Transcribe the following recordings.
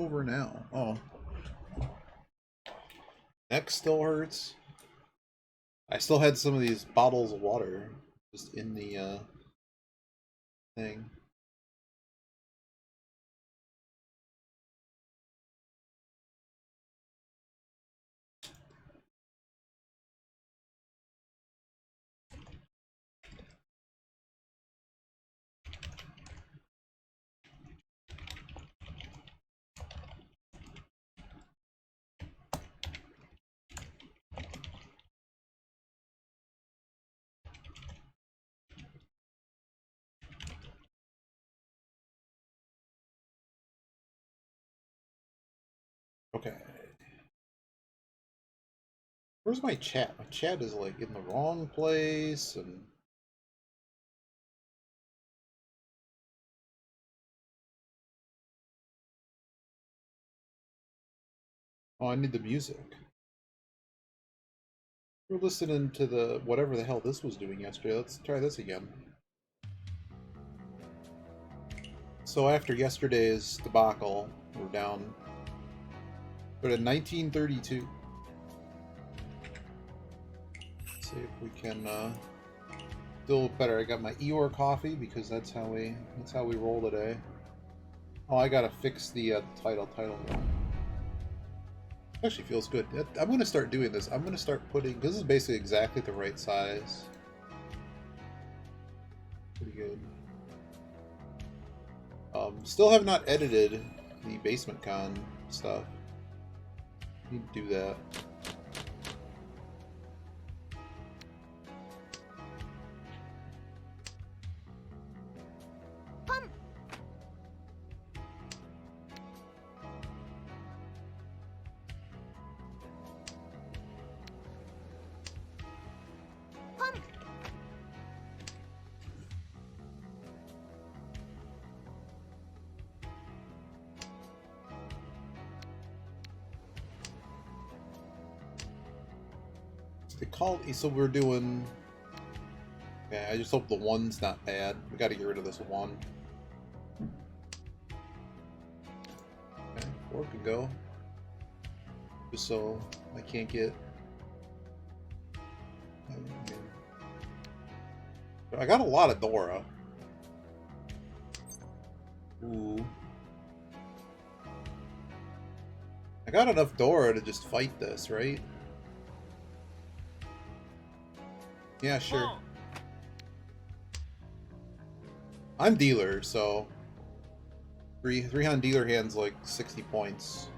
Over now. Oh. Neck still hurts. I still had some of these bottles of water just in the thing. Okay. Where's my chat? My chat is like in the wrong place and oh, I need the music. We're listening to the whatever the hell this was doing yesterday. Let's try this again. So after yesterday's debacle, we're down. We're at 1932. Let's see if we can still better. I got my Eeyore coffee because that's how we roll today. Oh, I gotta fix the title. Actually feels good. I'm gonna start doing this. I'm gonna start putting. This is basically exactly the right size. Pretty good. Still have not edited the Basement Con stuff. Need to do that. They called. So we're doing. Okay, I just hope the one's not bad. We got to get rid of this one. Okay, 4 can go. Just so I can't get. I got a lot of Dora. Ooh. I got enough Dora to just fight this, right? Yeah, sure. I'm dealer, so three on dealer hands like 60 points.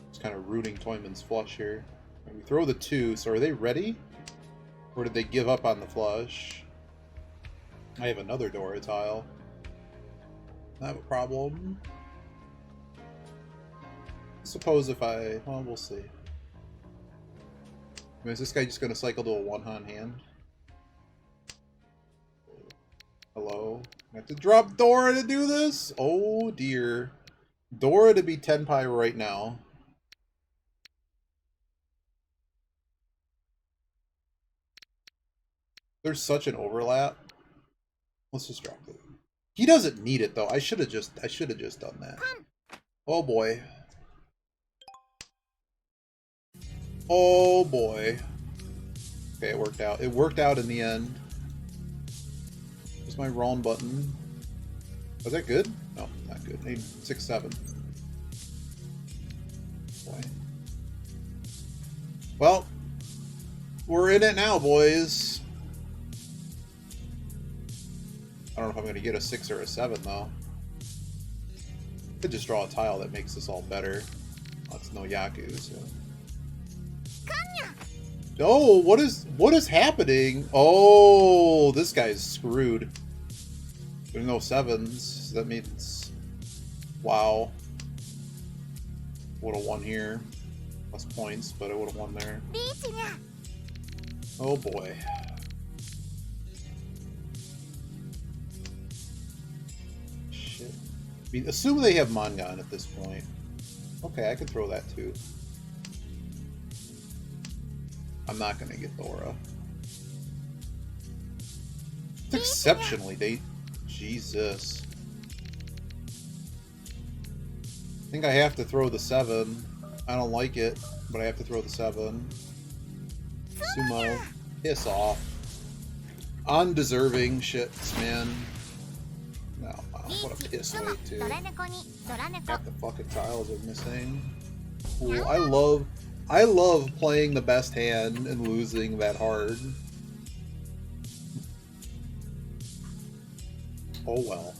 Just kind of rooting Toyman's flush here. And we throw the 2, so are they ready? Or did they give up on the flush? I have another Dora tile. I have a problem. Suppose if I... well, we'll see. I mean, is this guy just going to cycle to a one-hand hand? Hello? I have to drop Dora to do this? Oh dear. Dora to be Tenpai right now. There's such an overlap. Let's just drop it. He doesn't need it though. I should have just done that. Oh boy. Oh boy. Okay, it worked out. It worked out in the end. Where's my wrong button? Was that good? No, not good. 8, 6, 7. Boy. Well, we're in it now, boys. I don't know if I'm going to get a 6 or a 7, though. Could just draw a tile that makes this all better. Oh, it's no Yaku, so... Oh, what is happening? Oh, this guy's screwed. There's no 7s. That means... wow. Would have won here. Less points, but I would have won there. Oh boy. I mean, assume they have Mangan at this point. Okay, I can throw that too. I'm not gonna get Dora. It's exceptionally date. Jesus. I think I have to throw the 7. I don't like it, but I have to throw the 7. Sumo. Piss off. Undeserving shits, man. No, what a piss weight, too. Half the fucking tiles are missing. Cool. I love playing the best hand and losing that hard. Oh well.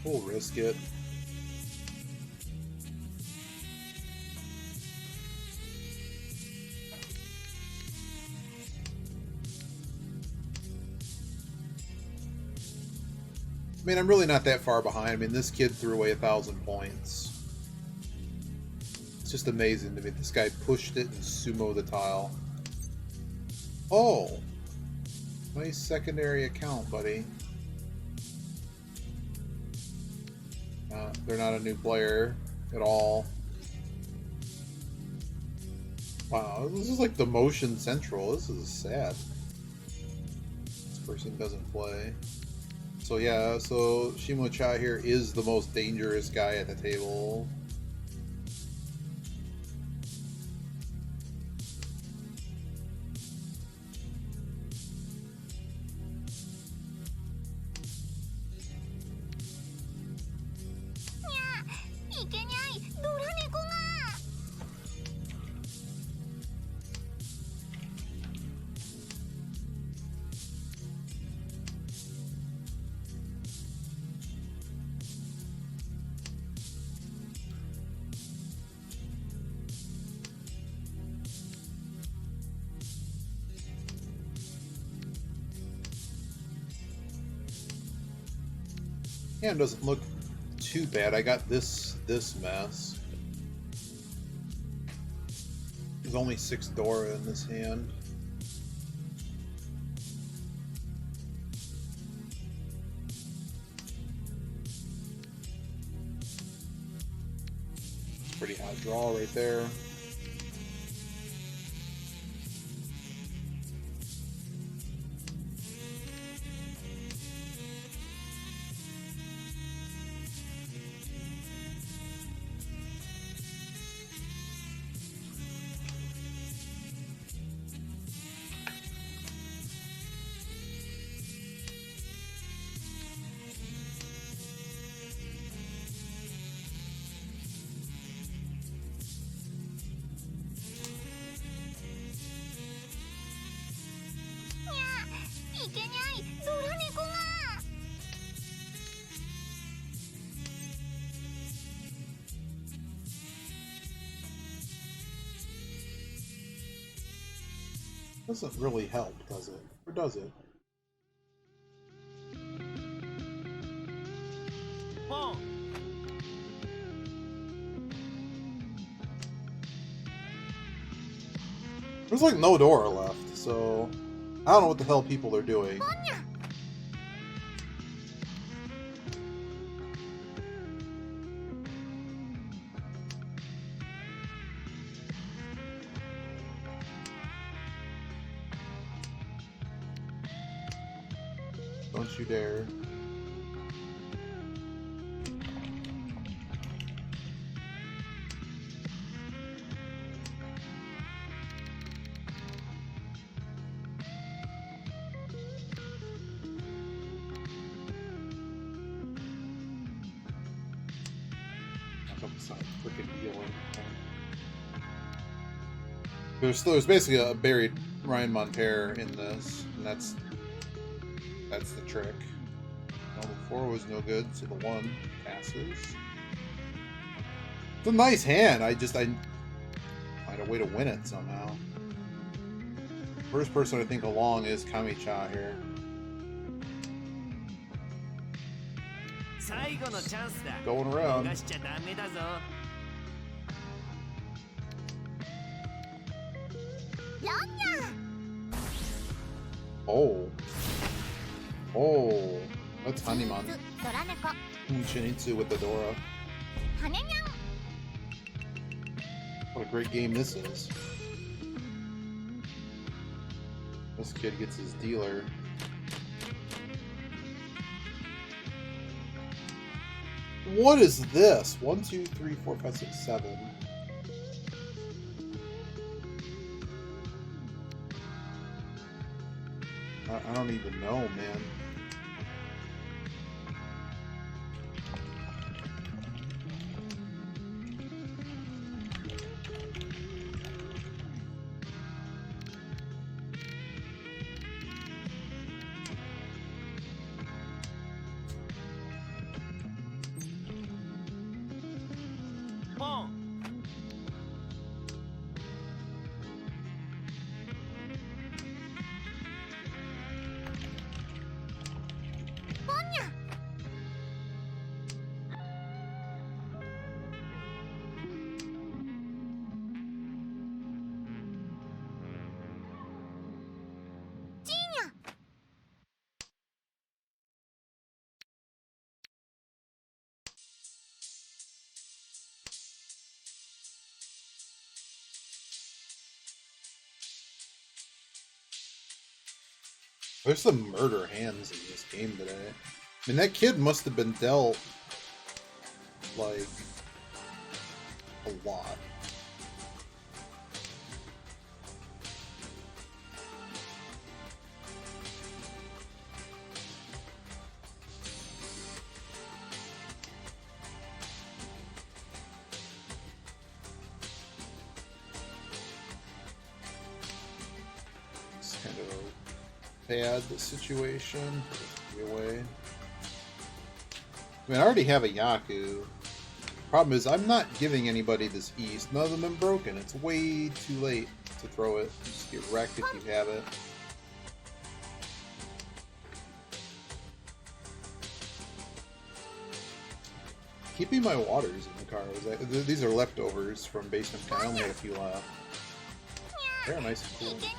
We'll risk it. I mean, I'm really not that far behind. I mean, this kid threw away 1,000 points. It's just amazing to me. This guy pushed it and sumo the tile. Oh! Nice secondary account, buddy. They're not a new player at all. Wow, this is like the motion central. This is sad. This person doesn't play. So yeah, so Shimo-cha here is the most dangerous guy at the table. Hand doesn't look too bad. I got this mess. There's only 6 Dora in this hand. Pretty hot draw right there. Doesn't really help, does it? Or does it? There's like no Dora left, so I don't know what the hell people are doing. Don't you dare. There's basically a buried Ryan Monter in this, and that's the trick. No, the 4 was no good, so the 1 passes. It's a nice hand. I find a way to win it somehow. First person I think along is Kami-cha here. Going around. Oh. Oh. That's Hanuman. Shinichi with the Dora. What a great game this is. This kid gets his dealer. What is this? 1, 2, 3, 4, 5, 6, 7. I don't even know, man. There's some murder hands in this game today. I mean, that kid must have been dealt, like, a lot. It's kind of bad situation. Put it away. I mean, I already have a Yaku. Problem is, I'm not giving anybody this East. None of them have been broken. It's way too late to throw it. Just get wrecked if you have it. Keeping my waters in the car. These are leftovers from Basement Town. I only had a few left. They're nice and cool.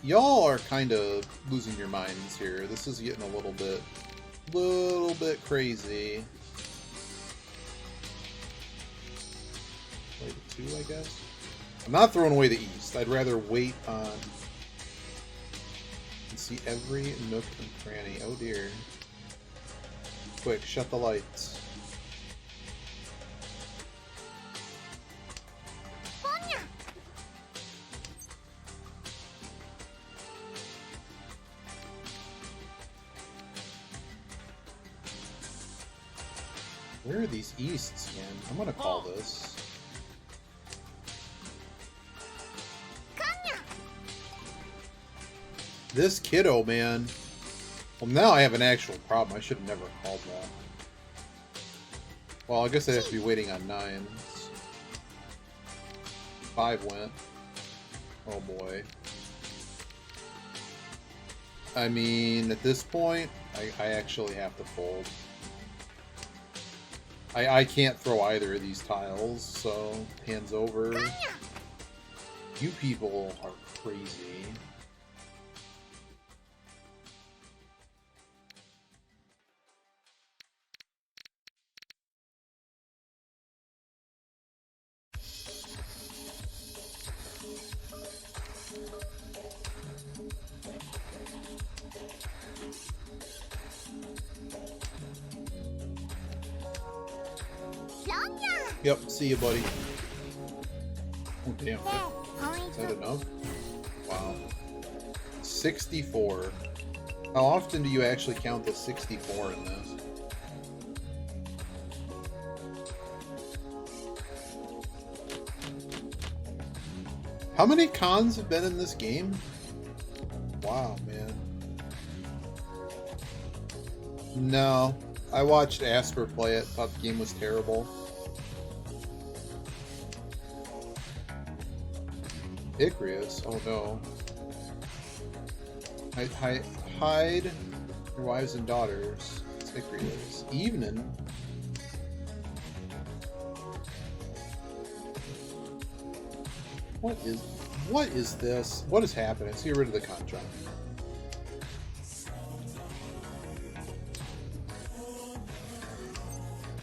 Y'all are kind of losing your minds here. This is getting a little bit crazy. Play the 2, I guess. I'm not throwing away the East. I'd rather wait on and see every nook and cranny. Oh dear. Quick, shut the lights. Where are these Easts again? I'm gonna call this. This kiddo, man. Well, now I have an actual problem. I should have never called that. Well, I guess I have to be waiting on 9s. 5 went. Oh boy. I mean, at this point, I actually have to fold. I can't throw either of these tiles, so hands over. You people are crazy. Yep, see you, buddy. Oh, damn. Is that enough? Wow. 64. How often do you actually count the 64 in this? How many cons have been in this game? Wow, man. No. I watched Asper play it, thought the game was terrible. Icarus? Oh no. Hide your wives and daughters. It's Icarus. Evening? What is... What is this? What is happening? Let's get rid of the contract.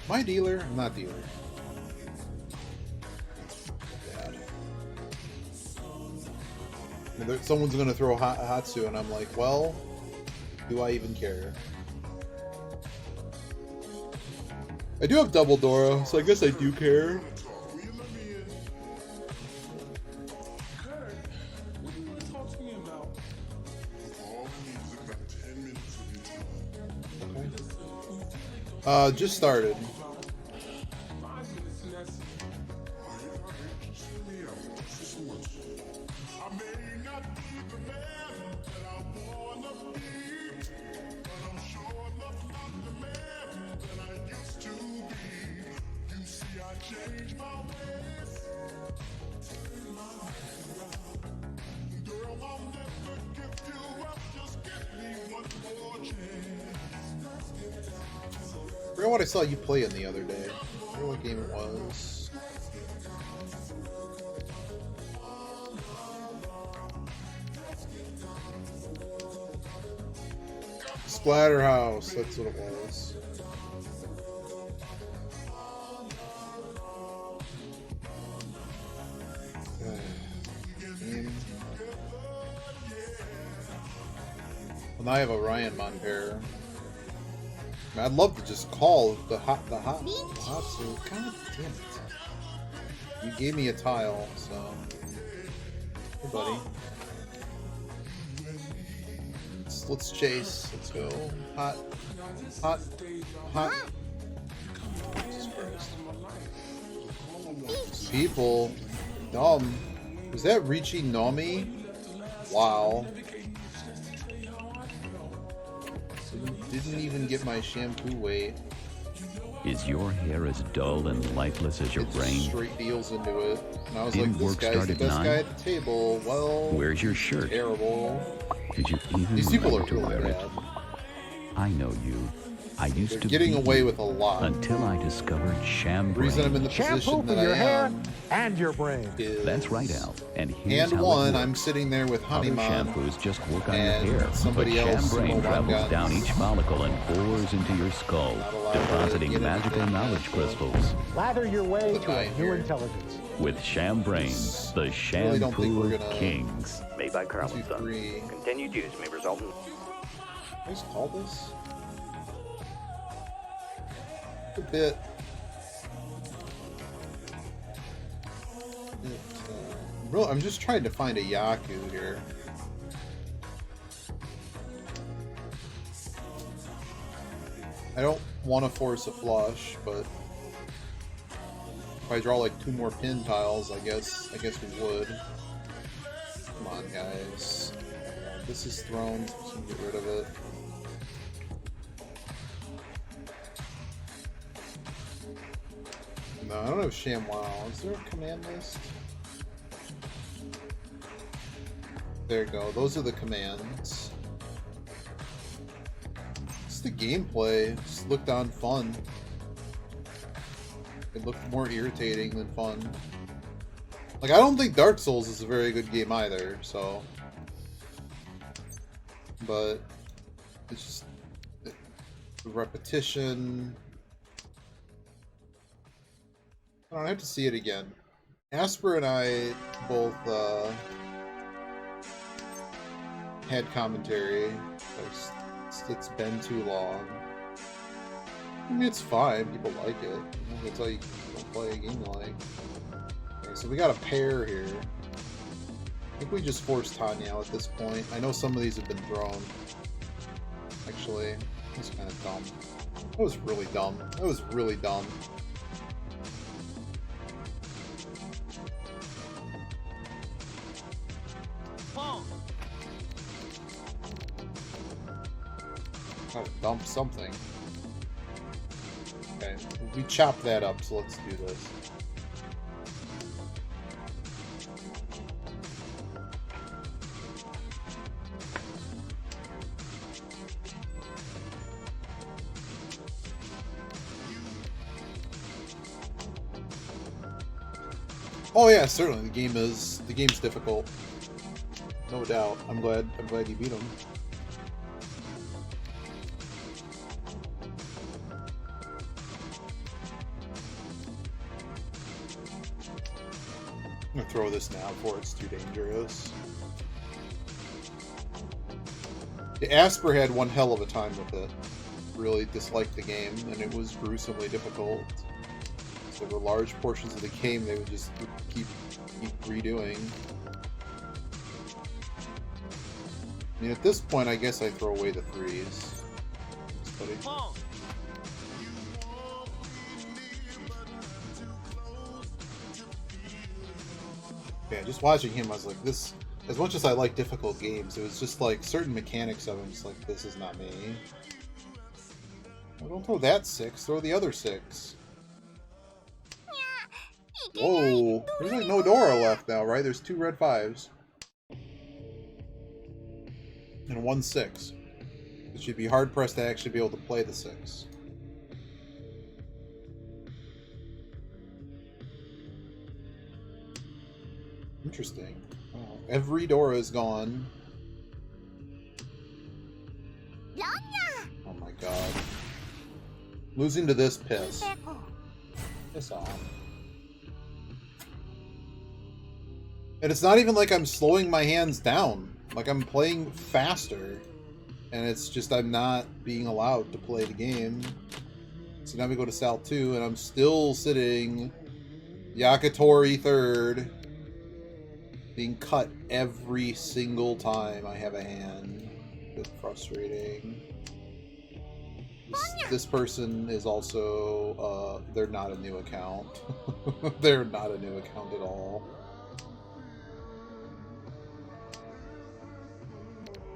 Am I dealer? I'm not dealer. Bad. And someone's gonna throw Hatsu, and I'm like, well, do I even care? I do have double Dora, so I guess I do care. Just started. I forgot what I saw you play in the other day. I forget what game it was. Splatterhouse, that's what it was. Well, now I have a Ryan Monpair. I'd love to just call the Hatsu. God damn it! You gave me a tile, so hey, buddy. Let's chase. Let's go. Hot. Jesus Christ. People, dumb. Was that Richie Nomi? Wow. Didn't even get my shampoo weight. Is your hair as dull and lifeless as your brain? Straight deals into it. And I was Didn't like, this work guy's start the at best 9? guy at the table. Well, Where's your shirt? Terrible. Did you even These people are remember to really wear it? bad. I know you. I used They're to getting beat away you with a lot. until I discovered The reason I'm in Chambray. the Shampoo position for that your I hair am and your brain. is... That's right, Al. And here's And how one, it I'm works. sitting there with Other Honeyman. shampoos just work on your and hair, but somebody else Chambray will travels run down guns. each follicle and bores into your skull, Not allowed to depositing get magical anything. knowledge crystals. Lather your way The to guy a new here. intelligence. With Chambrain, the really don't think shampoo we're of gonna- kings. Made by 1, Carl 2, and Son. 3. Continued use may result in... Can I just call this? A bit. Bro, I'm just trying to find a Yaku here. I don't want to force a flush, but if I draw like 2 more pin tiles, I guess we would. Come on, guys. This is thrown, so we can get rid of it. No, I don't have ShamWow. Is there a command list? There you go. Those are the commands. It's the gameplay. Just looked on fun. It looked more irritating than fun. Like, I don't think Dark Souls is a very good game either, so... But... It's just... The repetition... I don't have to see it again. Asper and I both had commentary. It's been too long. I mean, it's fine. People like it. I'm not gonna tell you don't play a game you like. Okay, so we got a pair here. I think we just forced Tanya out at this point. I know some of these have been thrown. Actually, that's kind of dumb. That was really dumb. That was really dumb. Gotta dump something. Okay, we chopped that up, so let's do this. Oh yeah, certainly the game's difficult. No doubt. I'm glad you beat him. I'm gonna throw this now before it's too dangerous. The Asper had one hell of a time with it. Really disliked the game, and it was gruesomely difficult. So there were large portions of the game they would just keep redoing. I mean, at this point, I guess I throw away the threes. Buddy. Yeah, just watching him, I was like, this... As much as I like difficult games, it was just like certain mechanics of them, just like, this is not me. Well, don't throw that 6, throw the other 6. Whoa! There's like no Dora left now, right? There's 2 red 5s. And 1 6. It should be hard pressed to actually be able to play the 6. Interesting. Oh, every Dora is gone. Oh my god. Losing to this piss. Piss off. And it's not even like I'm slowing my hands down. Like I'm playing faster. And it's just I'm not being allowed to play the game. So now we go to Sal 2 and I'm still sitting Yakitori 3rd. Being cut every single time I have a hand. It's frustrating. This person is also, they're not a new account. They're not a new account at all.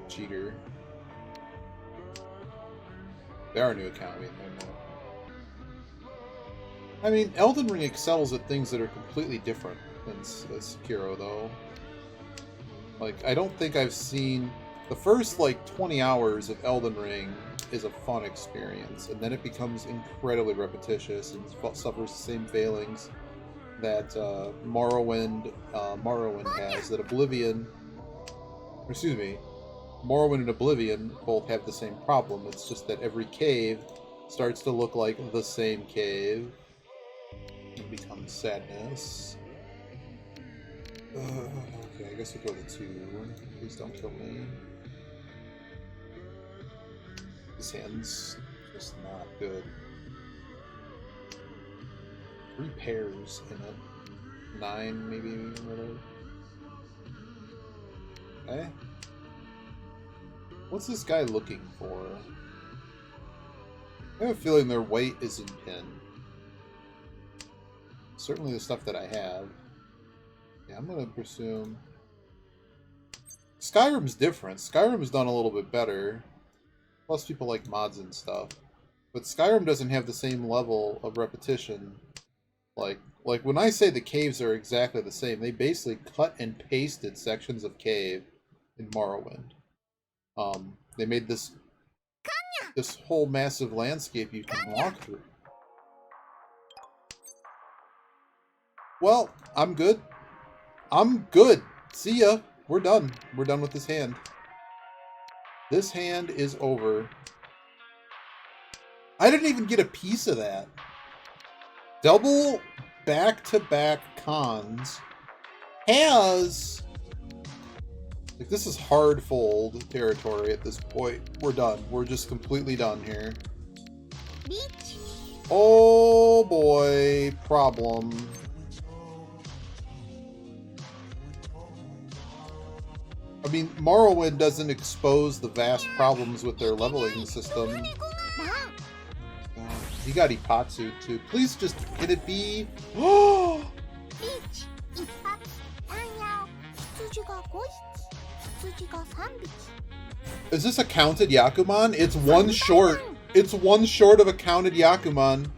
Cheater. They are a new account, I mean, Elden Ring excels at things that are completely different than Sekiro, though. Like, I don't think I've seen... The first, like, 20 hours of Elden Ring is a fun experience, and then it becomes incredibly repetitious and suffers the same failings that Morrowind has, that Oblivion... Excuse me. Morrowind and Oblivion both have the same problem. It's just that every cave starts to look like the same cave. It becomes sadness. Okay, I guess we'll go to 2. Please don't kill me. This hand's just not good. 3 pairs in it. 9, maybe, really. Okay. What's this guy looking for? I have a feeling their weight is in pin. Certainly the stuff that I have. Yeah, I'm gonna presume... Skyrim's different. Skyrim's done a little bit better. Plus people like mods and stuff. But Skyrim doesn't have the same level of repetition. Like when I say the caves are exactly the same, they basically cut and pasted sections of cave in Morrowind. They made this whole massive landscape you can walk through. Well, I'm good. I'm good. See ya. We're done. We're done with this hand. This hand is over. I didn't even get a piece of that. Double back-to-back cons has... Like, this is hard fold territory at this point. We're done. We're just completely done here. Oh boy, problem. I mean, Morrowind doesn't expose the vast problems with their leveling system. You got Ipatsu too. Please just, can it be? Oh! Is this a counted Yakuman? It's one short. It's one short of a counted Yakuman.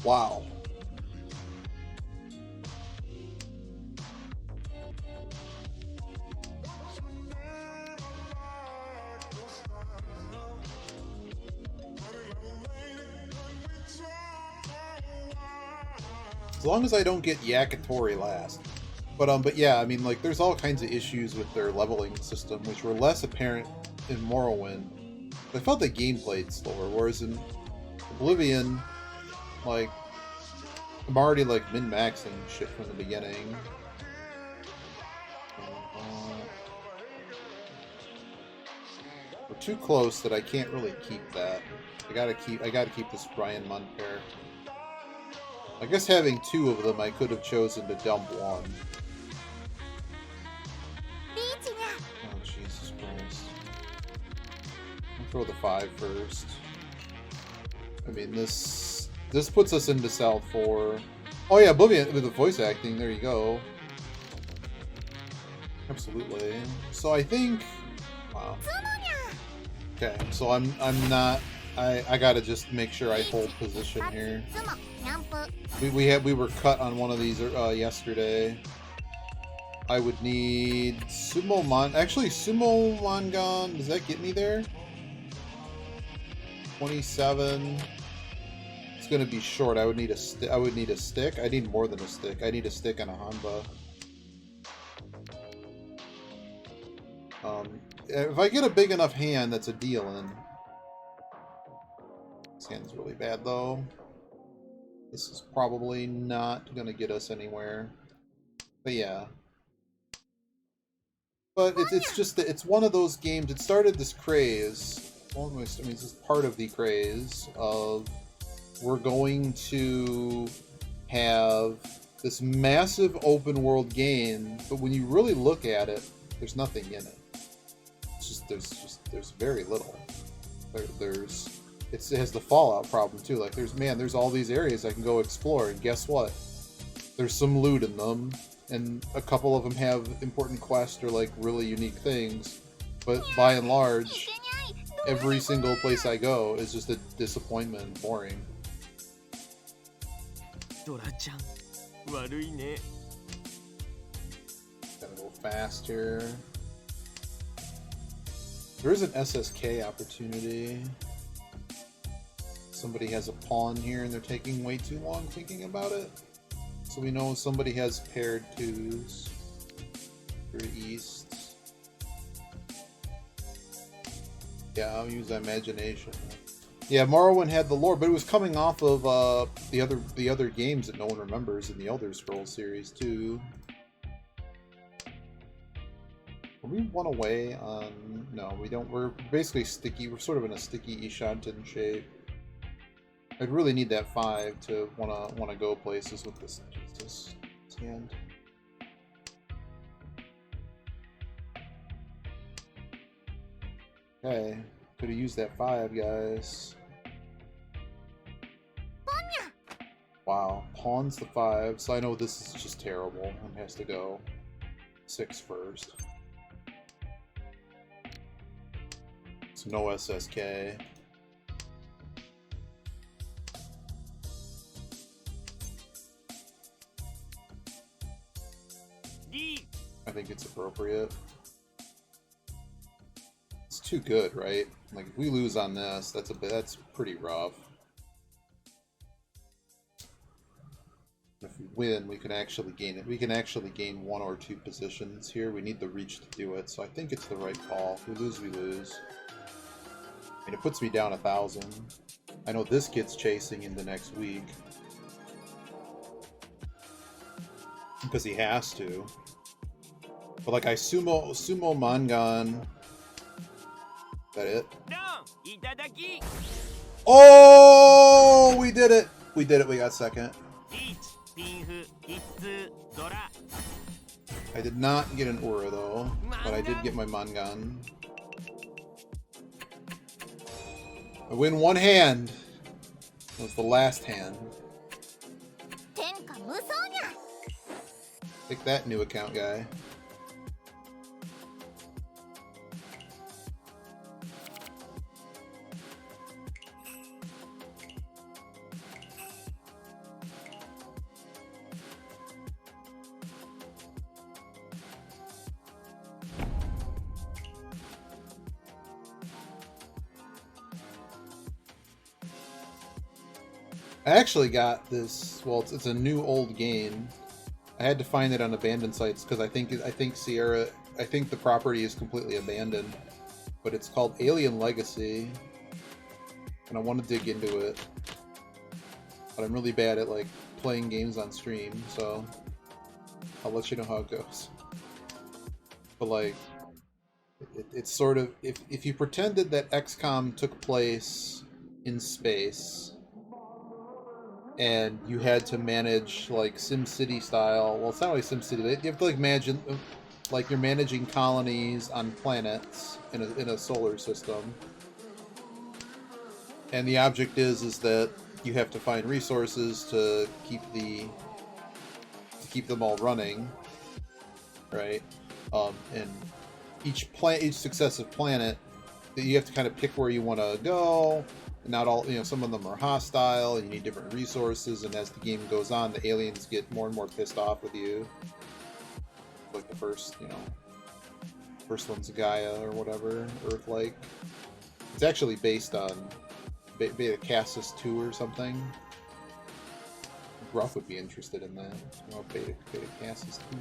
Wow. As long as I don't get Yakitori last. But yeah, I mean, like, there's all kinds of issues with their leveling system, which were less apparent in Morrowind. I felt the game played slower, whereas in Oblivion, like, I'm already, like, min-maxing shit from the beginning. We're too close that I can't really keep that. I gotta keep this Brian Munn pair. I guess having two of them, I could have chosen to dump one. Oh, Jesus Christ. I'll throw the 5 first. I mean, this puts us into South 4. Oh yeah, Oblivion with the voice acting, there you go. Absolutely. So I think... Wow. Okay, so I'm not... I gotta just make sure I hold position here. We were cut on one of these yesterday. I would need Actually, Sumo Mangan, does that get me there? 27. It's gonna be short. I would need a stick. I need more than a stick. I need a stick and a Hanba. If I get a big enough hand, that's a deal in. This hand's really bad though. This is probably not gonna get us anywhere. But yeah. But it's one of those games. It started this craze. Almost, I mean, this is part of the craze of we're going to have this massive open world game, but when you really look at it, there's nothing in it. There's very little. It has the Fallout problem too. Like there's all these areas I can go explore, and guess what? There's some loot in them, and a couple of them have important quests or like really unique things. But by and large, every single place I go is just a disappointment and boring. Gotta go faster. There is an SSK opportunity. Somebody has a pawn here and they're taking way too long thinking about it. So we know somebody has paired 2s for east. Yeah, I'll use imagination. Yeah, Morrowind had the lore, but it was coming off of the other games that no one remembers in the Elder Scrolls series too. Are we one away on... No, we don't. We're basically sticky. We're sort of in a sticky Ishanten shape. I'd really need that 5 to wanna go places with this hand. Okay, could have used that 5, guys. Wow, pawn's the 5, so I know this is just terrible and has to go 6 first. So no SSK. I think it's appropriate. It's too good, right? Like if we lose on this, that's pretty rough. If we win, we can actually gain it. We can actually gain 1 or 2 positions here. We need the reach to do it, so I think it's the right call. If we lose, we lose. I mean, it puts me down 1,000. I know this kid's chasing in the next week. Because he has to. But like I sumo Mangan. Is that it? Oh, we did it! We did it, we got second. I did not get an Ura though, but I did get my Mangan. I win 1 hand. That was the last hand. Take that, new account guy. I actually got this. Well, it's a new old game. I had to find it on abandoned sites because I think Sierra. I think the property is completely abandoned, but it's called Alien Legacy, and I want to dig into it. But I'm really bad at like playing games on stream, so I'll let you know how it goes. But like, it's sort of if you pretended that XCOM took place in space, and you had to manage like SimCity style. Well, it's not really SimCity. You have to like imagine, like you're managing colonies on planets in a solar system, and the object is that you have to find resources to keep them all running, right? And each successive planet, you have to kind of pick where you want to go. Not all, some of them are hostile, and you need different resources. And as the game goes on, the aliens get more and more pissed off with you. Like the first one's Gaia or whatever, Earth-like. It's actually based on Beta Cassis 2 or something. Gruff would be interested in that. Beta Cassis 2.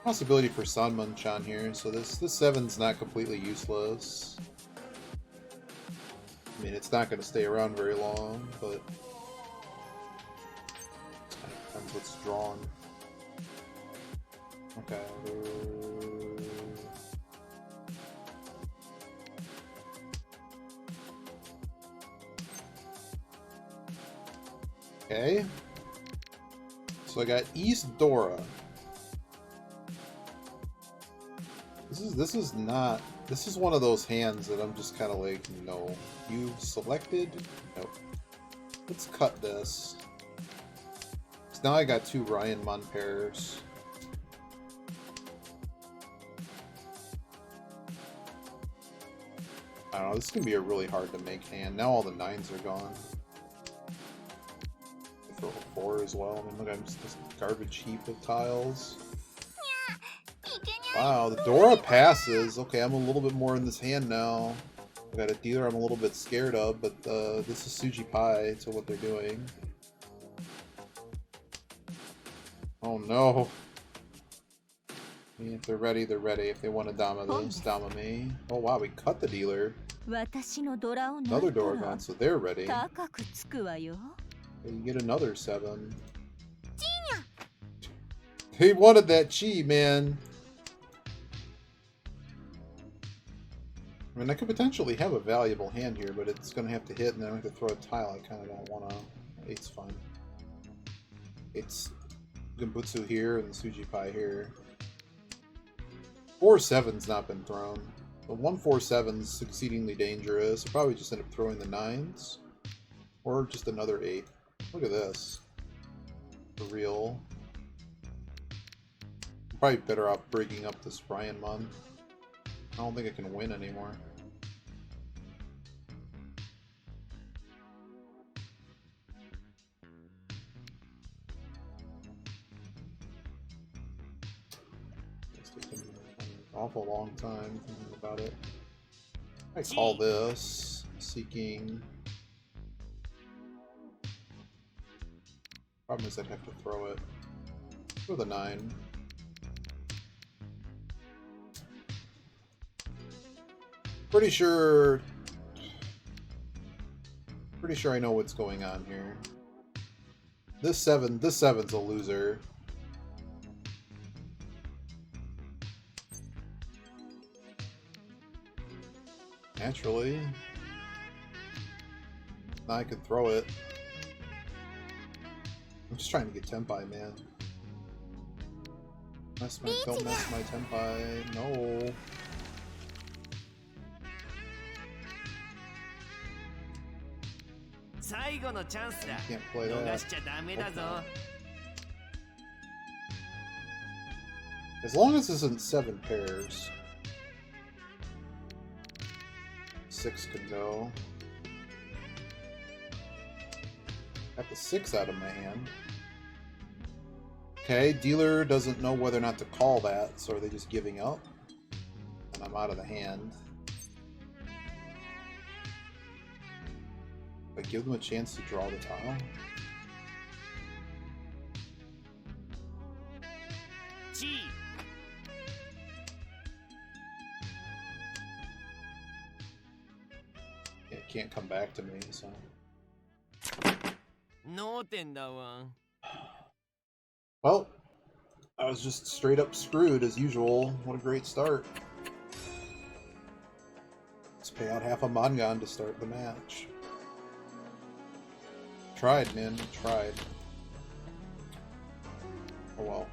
Possibility for Sun Munch on here, so this 7's not completely useless. I mean, it's not going to stay around very long, but it kind of depends what's drawn. Okay. Okay. So I got East Dora. This is one of those hands that I'm just kind of like, no. You selected? Nope. Let's cut this. So now I got 2 Ryan Mon pairs. I don't know, this is going to be a really hard to make hand. Now all the 9s are gone. I throw a 4 as well. I mean, look, I'm just this garbage heap of tiles. Wow, the Dora passes. Okay, I'm a little bit more in this hand now. I got a dealer I'm a little bit scared of, but this is Suji Pai to what they're doing. Oh no. I mean, if they're ready, they're ready. If they want to Dama this, Dama me. Oh wow, we cut the dealer. Another Dora gone, so they're ready. You get another 7. He wanted that chi, man. I mean, I could potentially have a valuable hand here, but it's going to have to hit, and then I have to throw a tile. I kind of don't want to. 8's fine. It's Gambutsu here and Suji Pai here. 4-7's not been thrown. The 1-4-7's exceedingly dangerous. I'll probably just end up throwing the 9s. Or just another 8. Look at this. For real. I'm probably better off breaking up this Ryan Mon. I don't think I can win anymore. It's taken an awful long time thinking about it. I call this seeking. Problem is I'd have to throw it. Throw the 9. Pretty sure I know what's going on here. This 7's a loser. Naturally. Now I can throw it. I'm just trying to get Tenpai, man. Don't mess my Tenpai. No. Can't play that. As long as this isn't 7 pairs. 6 can go. Got the 6 out of my hand. Okay, dealer doesn't know whether or not to call that, so are they just giving up? And I'm out of the hand. But give them a chance to draw the tile. Yeah, it can't come back to me, so. Well, I was just straight up screwed as usual. What a great start. Let's pay out half a Mangan to start the match. Tried, man. Tried. Oh well.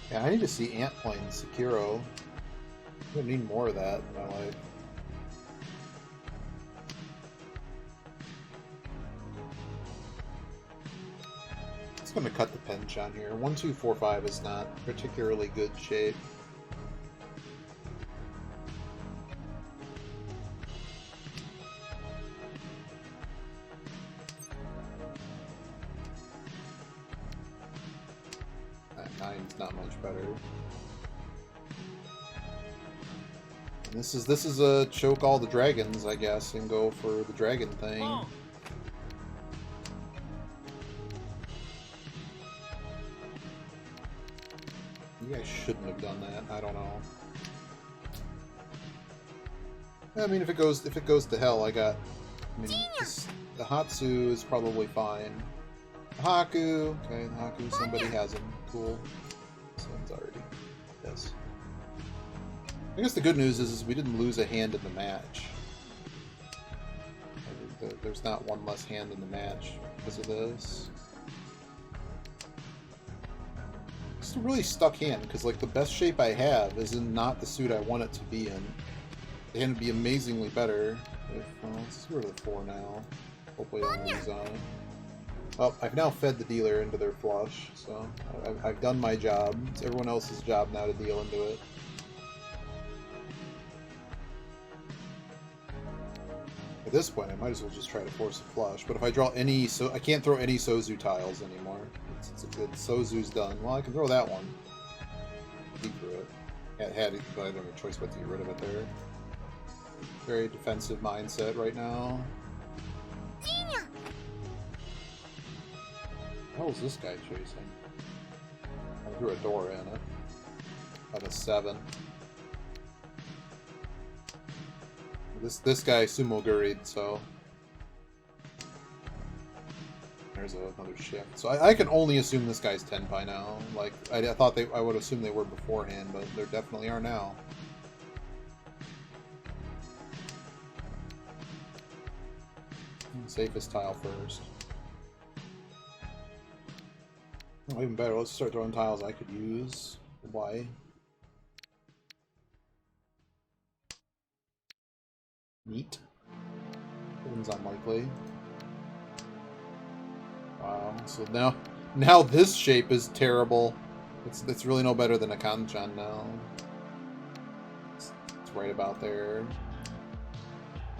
Yeah, I need to see Ant playing Sekiro. I'm gonna need more of that in my life. It's gonna cut the pinch on here. 1, 2, 4, 5 is not particularly good shape. Nine's not much better. And this is a choke all the dragons, I guess, and go for the dragon thing. Oh. Maybe I shouldn't have done that. I don't know. I mean, if it goes to hell, I got. I mean, the Hatsu is probably fine. The Haku, okay, the Haku, somebody has him. Cool. Someone's already. Yes. I guess the good news is we didn't lose a hand in the match. There's not one less hand in the match because of this. It's a really stuck hand because, like, the best shape I have is in not the suit I want it to be in. The hand would be amazingly better if. Let's go to the 4 now. Hopefully, I don't lose on it. Well, I've now fed the dealer into their flush, so I've done my job. It's everyone else's job now to deal into it. At this point, I might as well just try to force a flush. But if I draw any, I can't throw any Sozu tiles anymore. Sozu's done. Well, I can throw that one. He threw it. But I don't have a choice but to get rid of it there. Very defensive mindset right now. What was this guy chasing? I threw a door in it. At a 7. This guy sumo guried, so there's another shift. So I can only assume this guy's Tenpai now. Like I thought I would assume they were beforehand, but there definitely are now. Safest tile first. Oh, even better, let's start throwing tiles I could use. Why? Neat. Seems unlikely. Wow, so now this shape is terrible. It's really no better than a Kanchan now. It's right about there.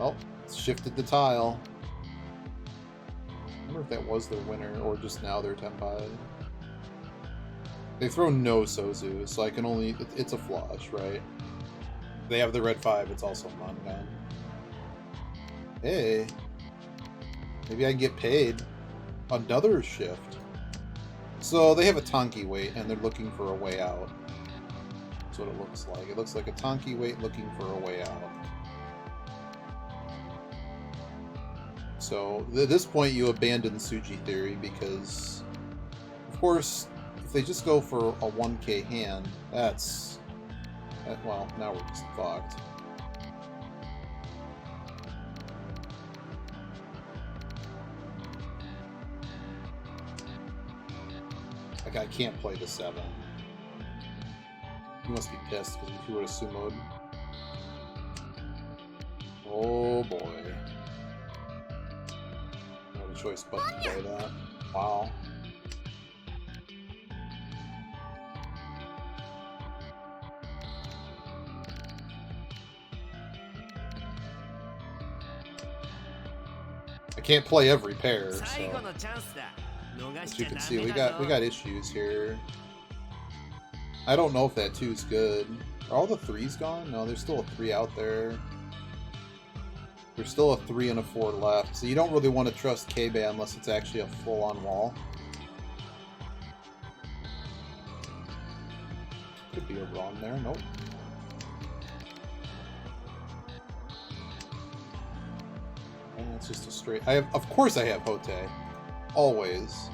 Oh, it's shifted the tile. I wonder if that was their winner, or just now their Tenpai. They throw no Sozu, so I can only... It's a flush, right? They have the red 5, it's also Mangan. Hey. Maybe I can get paid. Another shift. So they have a Tonki wait, and they're looking for a way out. That's what it looks like. It looks like a Tonki wait looking for a way out. So at this point you abandon Suji theory because, of course, if they just go for a 1k hand, well, now we're just fucked. Like, I can't play the 7. He must be pissed because he would have sumoed. Oh boy. No choice but to play that. Wow. I can't play every pair, so as you can see, we got issues here. I don't know if that 2's good. Are all the 3s gone? No, there's still a 3 out there. There's still a 3 and a 4 left, so you don't really want to trust K-Ban unless it's actually a full-on wall. Could be a run there. Nope. And it's just a straight. Of course, I have Hote. Always.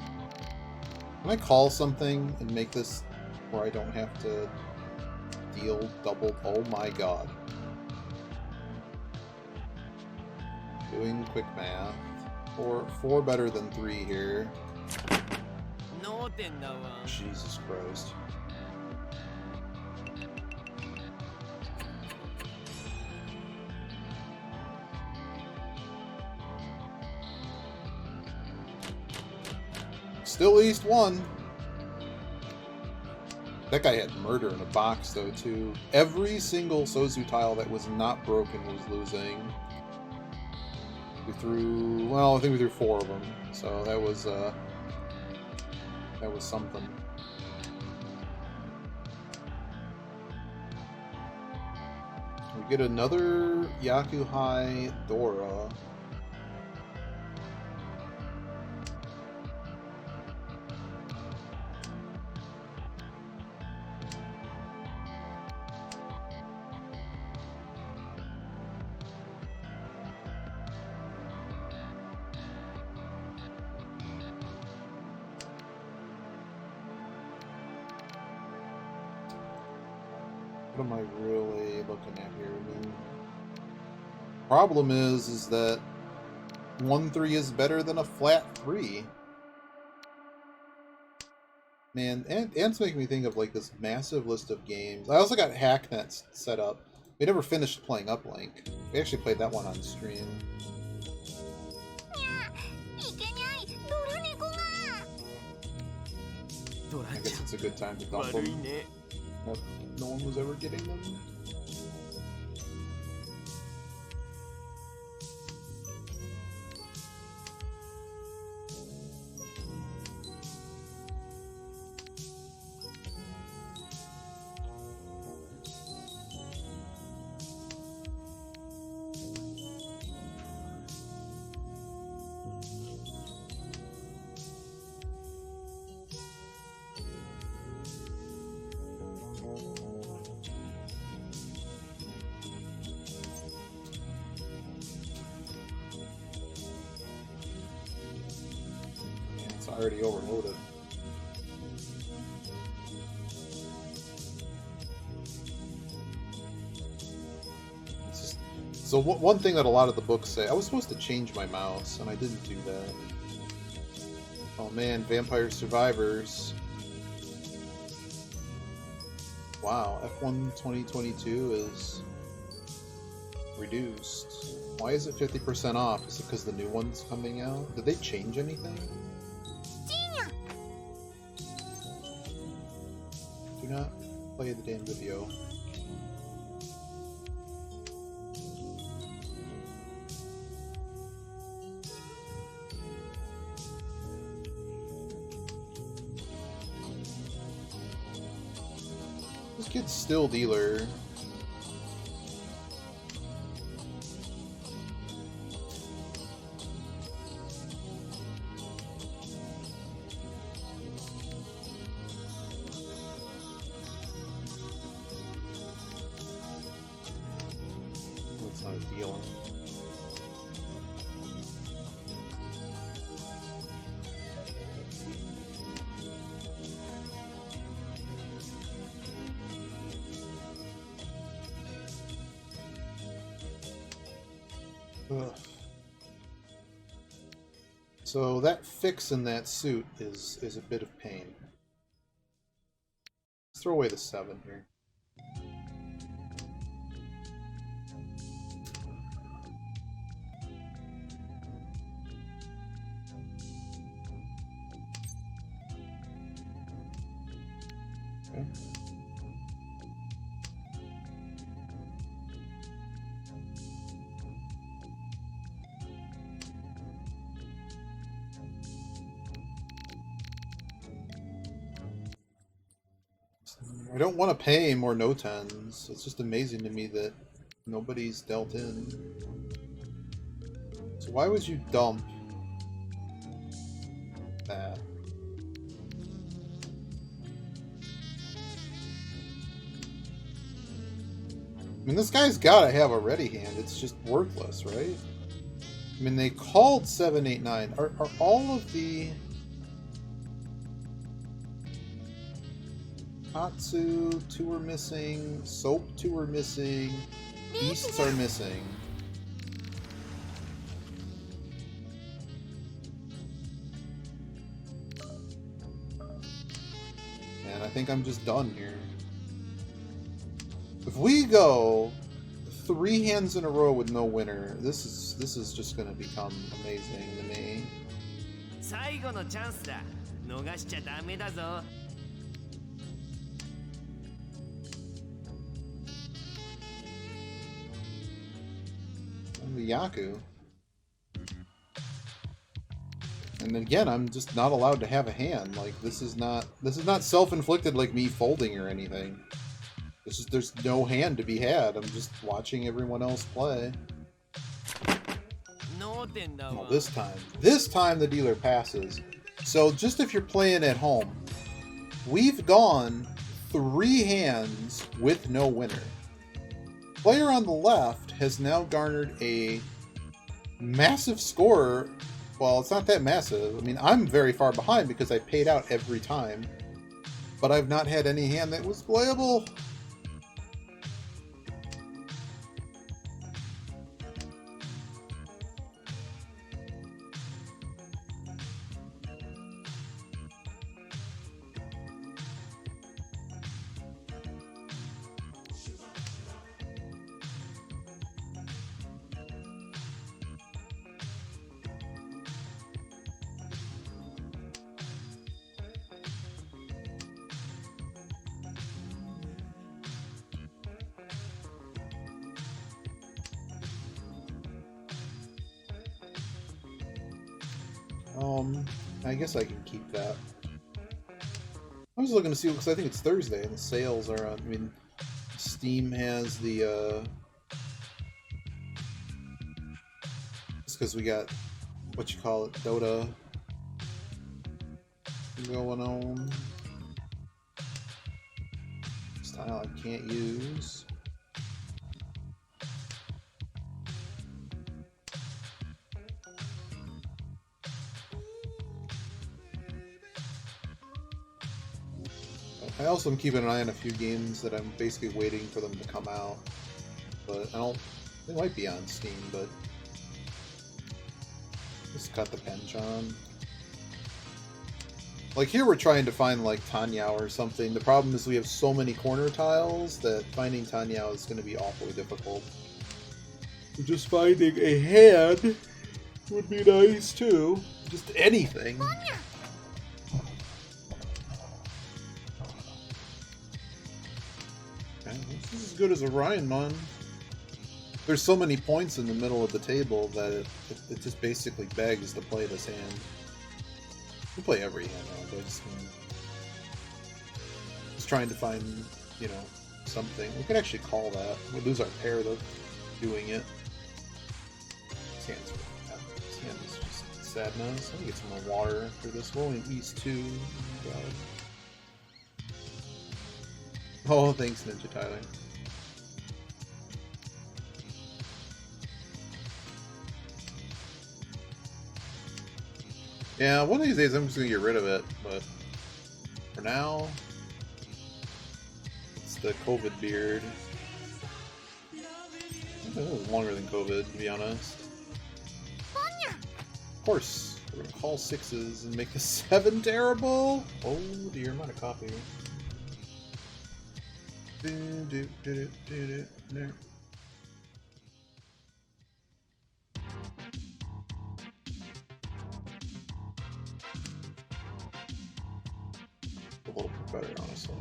Can I call something and make this where I don't have to deal double? Oh my god. Doing quick math. Four better than 3 here. Jesus Christ. Still at least 1. That guy had murder in a box, though, too. Every single Sozu tile that was not broken was losing. We threw... well, I think we threw 4 of them. So that was something. We get another Yakuhai Dora. What am I really looking at here? I mean, problem is that 1-3 is better than a flat 3. Man, and it's making me think of like this massive list of games. I also got Hacknet set up. We never finished playing Uplink. We actually played that one on stream. I guess it's a good time to dump them. Nope, no one was ever getting them. It's already overloaded. It's just, so one thing that a lot of the books say, I was supposed to change my mouse, and I didn't do that. Oh man, Vampire Survivors. Wow, F1 2022 is reduced. Why is it 50% off? Is it because the new one's coming out? Did they change anything? Do not play the damn video. This kid's still dealer. Dealing. Ugh. So that fix in that suit is a bit of pain. Let's throw away the 7 here. Okay. I don't want to pay more no tens. It's just amazing to me that nobody's dealt in. So why would you dump that? I mean, this guy's gotta have a ready hand. It's just worthless, right? I mean, they called 7, 8, 9. Are all of the Hatsu, 2 are missing, Soap, 2 are missing, Beasts are missing. And I think I'm just done here. If we go 3 hands in a row with no winner, this is just gonna become amazing to me. 最後のチャンスだ。逃しちゃダメだぞ。I'm the Yaku. And again, I'm just not allowed to have a hand. Like, this is not self-inflicted like me folding or anything. There's no hand to be had. I'm just watching everyone else play. Oh, this time the dealer passes. So just if you're playing at home, we've gone 3 hands with no winner. Player on the left has now garnered a massive score. Well, it's not that massive. I mean, I'm very far behind because I paid out every time, but I've not had any hand that was playable. I guess I can keep that. I was looking to see, because I think it's Thursday and the sales are on. I mean, Steam has the, it's because we got, what you call it, Dota going on. Style I can't use. I also am keeping an eye on a few games that I'm basically waiting for them to come out, but they might be on Steam, but just cut the pinch on. Like here we're trying to find like Tanyao or something. The problem is we have so many corner tiles that finding Tanyao is going to be awfully difficult. Just finding a hand would be nice too. Just anything. This is as good as Orion. There's so many points in the middle of the table that it just basically begs to play this hand. We play every hand nowadays. Just trying to find, you know, something. We could actually call that. We lose our pair though, doing it. This hand is just sadness. Let me get some more water for this. We're only East 2. Oh, God. Oh, thanks, Ninja Tyler. Yeah, one of these days I'm just gonna get rid of it, but for now, it's the COVID beard. It was longer than COVID, to be honest. Of course, we're gonna call 6s and make a 7 terrible. Oh dear, I'm out of coffee. There. A little bit better, honestly.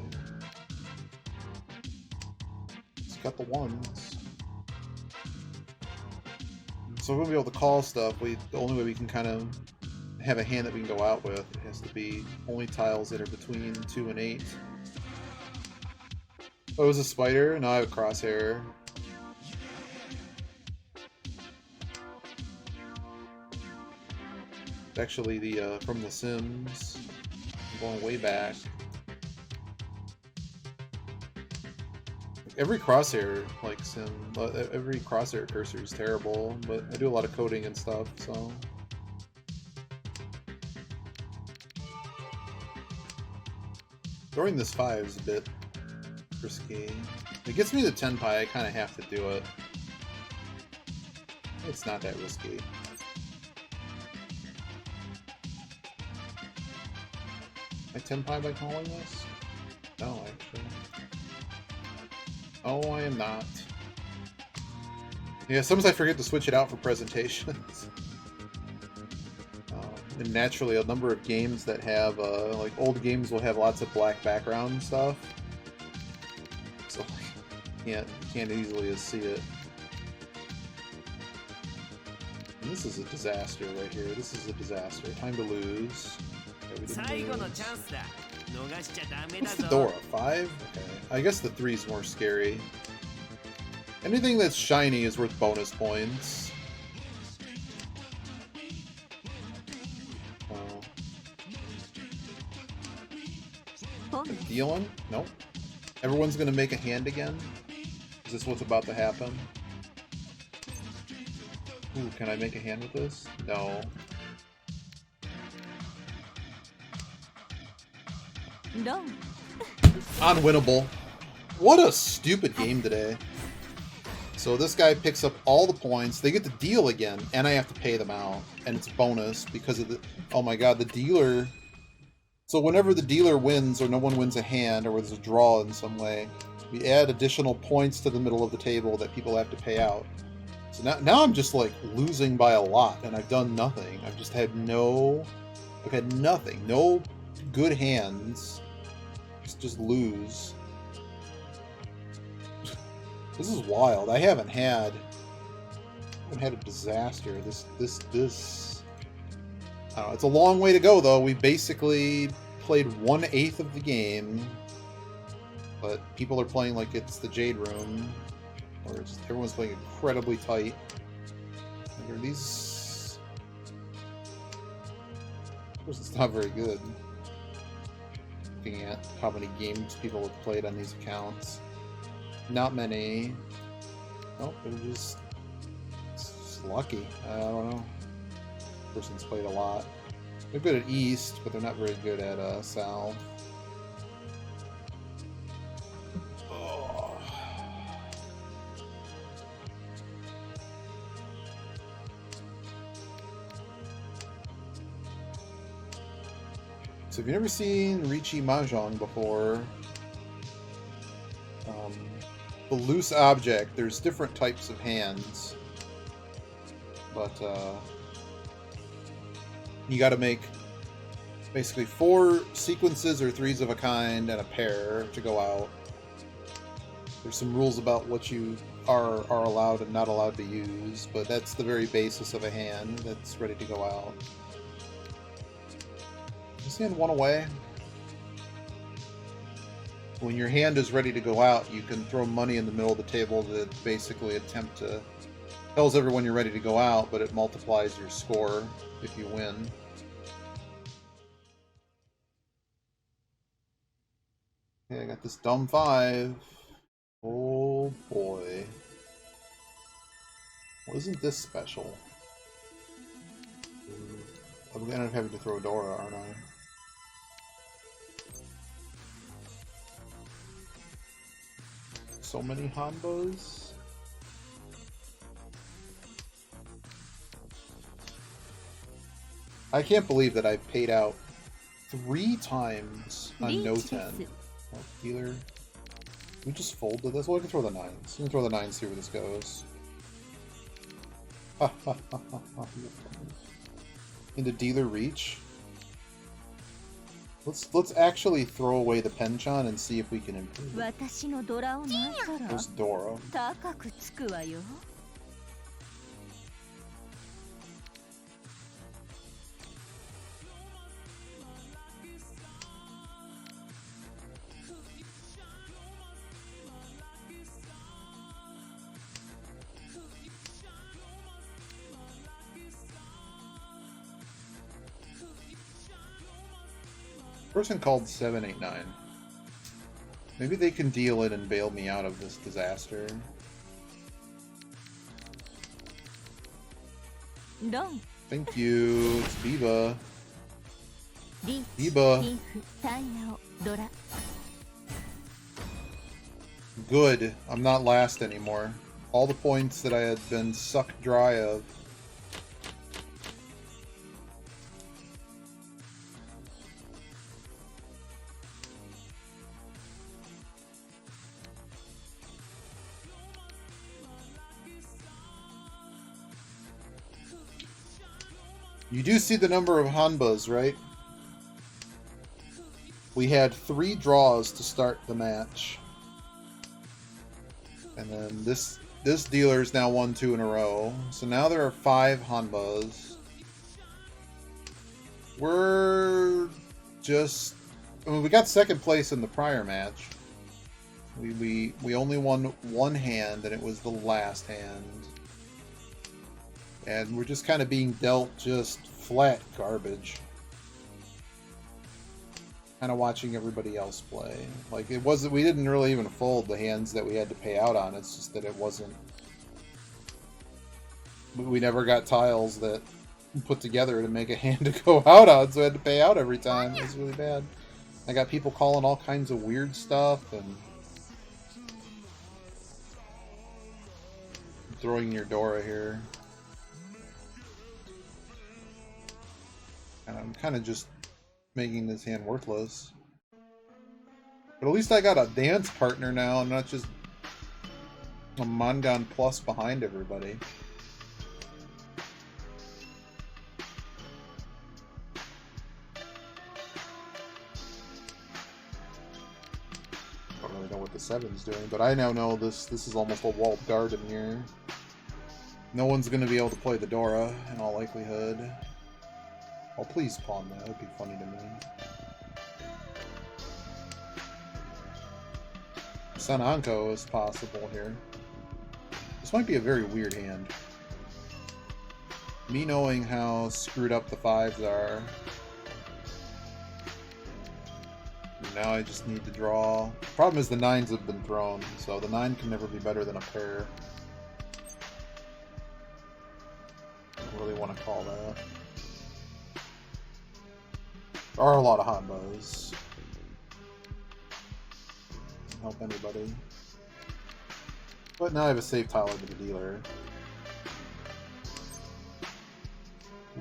got the ones. So we're gonna be able to call stuff. The only way we can kind of have a hand that we can go out with, it has to be only tiles that are between 2 and 8. Oh, it was a spider? No, I have a crosshair. It's actually the from The Sims. I'm going way back. Every crosshair like sim, every crosshair cursor is terrible, but I do a lot of coding and stuff, so. Throwing this 5 is a bit risky. It gets me the 10 pie, I kind of have to do it. It's not that risky. Am I 10 pie by calling this? No, actually. Oh, I am not. Yeah, sometimes I forget to switch it out for presentations. And naturally, a number of games that have, like, old games will have lots of black background stuff. So, you can't easily see it. And this is a disaster right here. This is a disaster. Time to lose. Okay, what's the door? 5? Okay. I guess the 3 is more scary. Anything that's shiny is worth bonus points. Dealing? Nope. Everyone's gonna make a hand again? Is this what's about to happen? Ooh, can I make a hand with this? No. No. Unwinnable. What a stupid game today. So this guy picks up all the points. They get to deal again, and I have to pay them out. And it's bonus because of the... Oh my god, the dealer... So whenever the dealer wins, or no one wins a hand, or there's a draw in some way, we add additional points to the middle of the table that people have to pay out. So now I'm just, like, losing by a lot, and I've done nothing. I've just had no... I've had nothing. No good hands. Just lose. This is wild. I haven't had a disaster. This I don't know, it's a long way to go though. We basically played 1/8 of the game, but people are playing like it's the Jade Room, or just everyone's playing incredibly tight. And are these? Of course, it's not very good. Looking at how many games people have played on these accounts. Not many. Nope, they're just lucky. I don't know. Person's played a lot. They're good at East, but they're not very good at South. Oh. So if you've never seen Riichi Mahjong before, the loose object, there's different types of hands, but you got to make basically 4 sequences or 3s of a kind and a pair to go out. There's some rules about what you are allowed and not allowed to use, but that's the very basis of a hand that's ready to go out. Just hand 1 away. When your hand is ready to go out, you can throw money in the middle of the table to basically attempt to... tells everyone you're ready to go out, but it multiplies your score if you win. Okay, I got this dumb 5. Oh boy. Well, isn't this special? I'm gonna end up having to throw Dora, aren't I? So many Honbos. I can't believe that I paid out 3 times on no 10. Oh, dealer. We just fold to this? Well, I can throw the 9s. We can throw the 9s, see where this goes. Into dealer reach. Let's actually throw away the penchant and see if we can improve it. 私のドラを泣いたら There's Dora. 高くつくわよ。Person called 789. Maybe they can deal it and bail me out of this disaster. ドン Thank you. It's Biba. リーチ Biba. ピンフタイヤオドラ Good. I'm not last anymore. All the points that I had been sucked dry of. You do see the number of Hanbas, right? We had 3 draws to start the match. And then this dealer's now won 2 in a row. So now there are 5 Hanbas. We're just... I mean, we got second place in the prior match. We only won 1 hand, and it was the last hand. And we're just kind of being dealt just flat garbage. Kind of watching everybody else play. Like, it wasn't, we didn't really even fold the hands that we had to pay out on. It's just that it wasn't, we never got tiles that put together to make a hand to go out on, so I had to pay out every time. It was really bad. I got people calling all kinds of weird stuff and throwing your Dora here. And I'm kind of just making this hand worthless. But at least I got a dance partner now, and not just a Mangan plus behind everybody. I don't really know what the 7's doing, but I now know this is almost a walled garden here. No one's going to be able to play the Dora, in all likelihood. Oh, please pawn that. That'd be funny to me. Sananko is possible here. This might be a very weird hand. Me knowing how screwed up the 5s are. Now I just need to draw. Problem is the 9s have been thrown, so the 9 can never be better than a pair. I don't really want to call that. There are a lot of Hanbas. Doesn't help anybody. But now I have a safe tile into the dealer.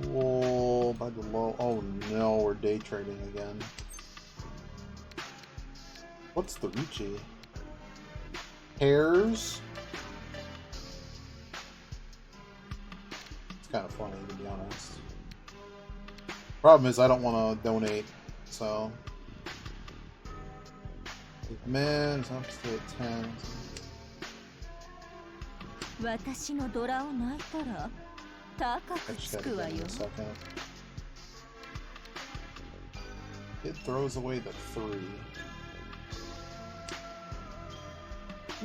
Whoa, by the low. Oh no, we're day trading again. What's the Ricci? Pairs? It's kind of funny, to be honest. Problem is, I don't want to donate, so. Man, it's up to 10. 私のドラを泣いたら高くつくわよ。 It throws away the 3.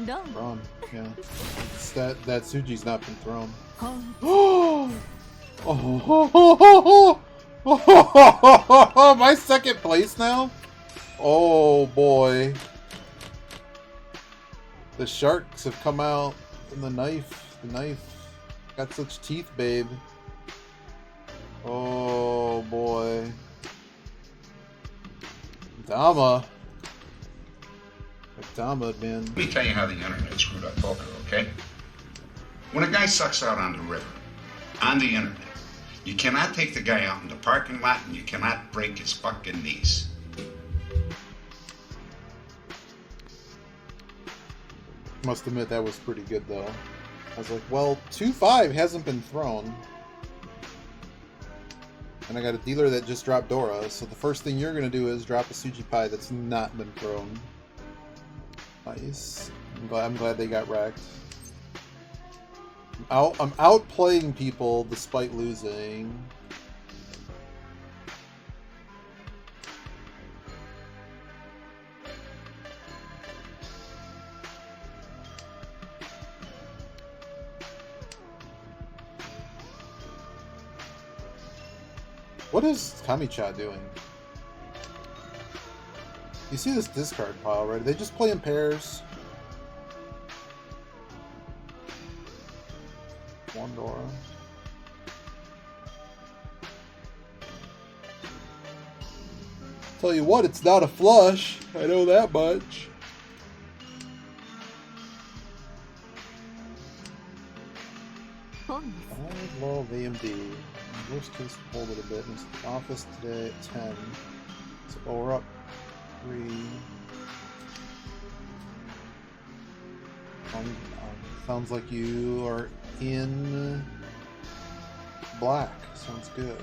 ドン Run, yeah. That Suji's not been thrown. 本 Oh, my second place now? Oh boy. The sharks have come out and the knife got such teeth, babe. Oh boy. Dama, man. Let me tell you how the internet screwed up poker, okay? When a guy sucks out on the river, on the internet, you cannot take the guy out in the parking lot and you cannot break his fucking knees. Must admit that was pretty good though. I was like, well, 2-5 hasn't been thrown. And I got a dealer that just dropped Dora, so the first thing you're gonna do is drop a Suji Pai that's not been thrown. Nice. I'm glad they got wrecked. I'm outplaying people despite losing. What is Kamicha doing? You see this discard pile, right? They just play in pairs. One Dora. Tell you what, it's not a flush. I know that much. I love AMD. Worst case, hold it a bit. Office today at 10. So we're up 3. Sounds like you are in black. Sounds good.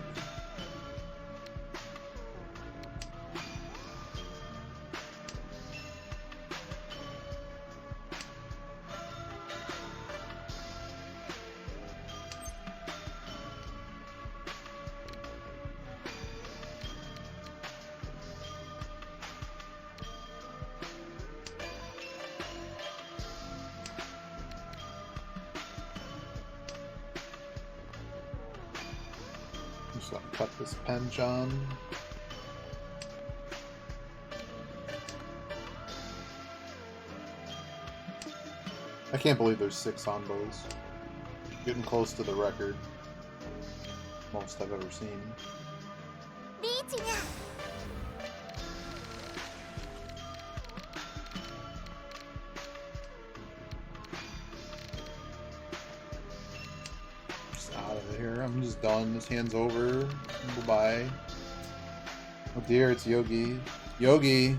Just gotta cut this pen, John. I can't believe there's 6 Hanbos. Getting close to the record. Most I've ever seen. Out of here. I'm just done. This hand's over. Goodbye. Oh dear, it's Yogi. Yogi!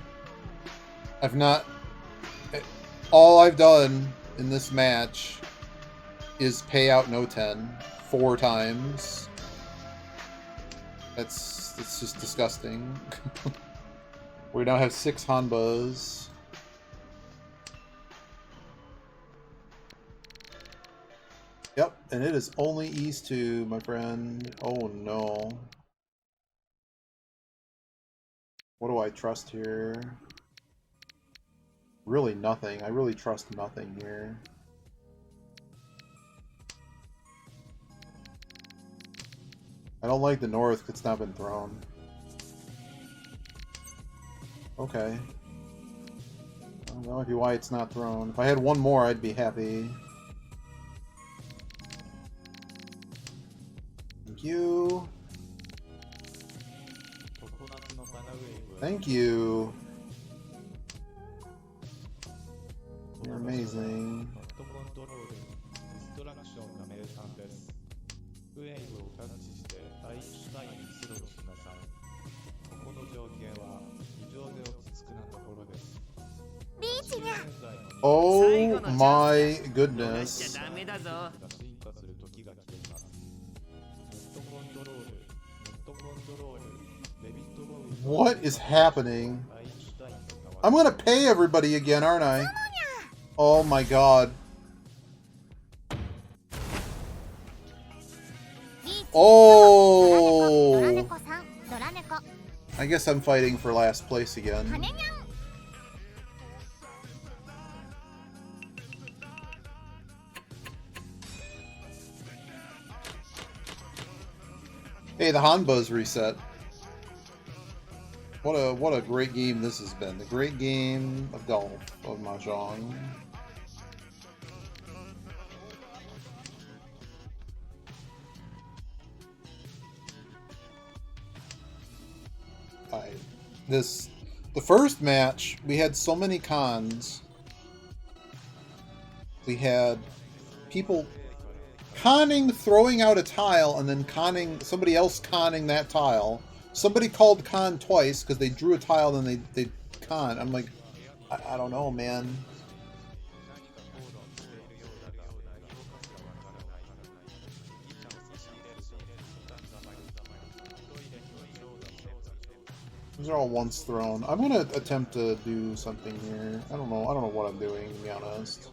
All I've done in this match is pay out no 10 4 times. It's just disgusting. We now have 6 Hanbas. Yep, and it is only East 2, my friend. Oh no. What do I trust here? Really nothing. I really trust nothing here. I don't like the North because it's not been thrown. Okay. Well, that might be why it's not thrown. If I had one more, I'd be happy. Thank you. Thank you. You're amazing. Oh my goodness. What is happening? I'm gonna pay everybody again, aren't I? Oh my god. Oh! I guess I'm fighting for last place again. Hey, the Hanbos reset. What a great game this has been. The great game of golf of Mahjong. The first match, we had so many cons. We had people conning, throwing out a tile, and then conning, somebody else conning that tile. Somebody called con twice because they drew a tile and they con. I'm like, I don't know, man. These are all once thrown. I'm gonna attempt to do something here. I don't know what I'm doing, to be honest.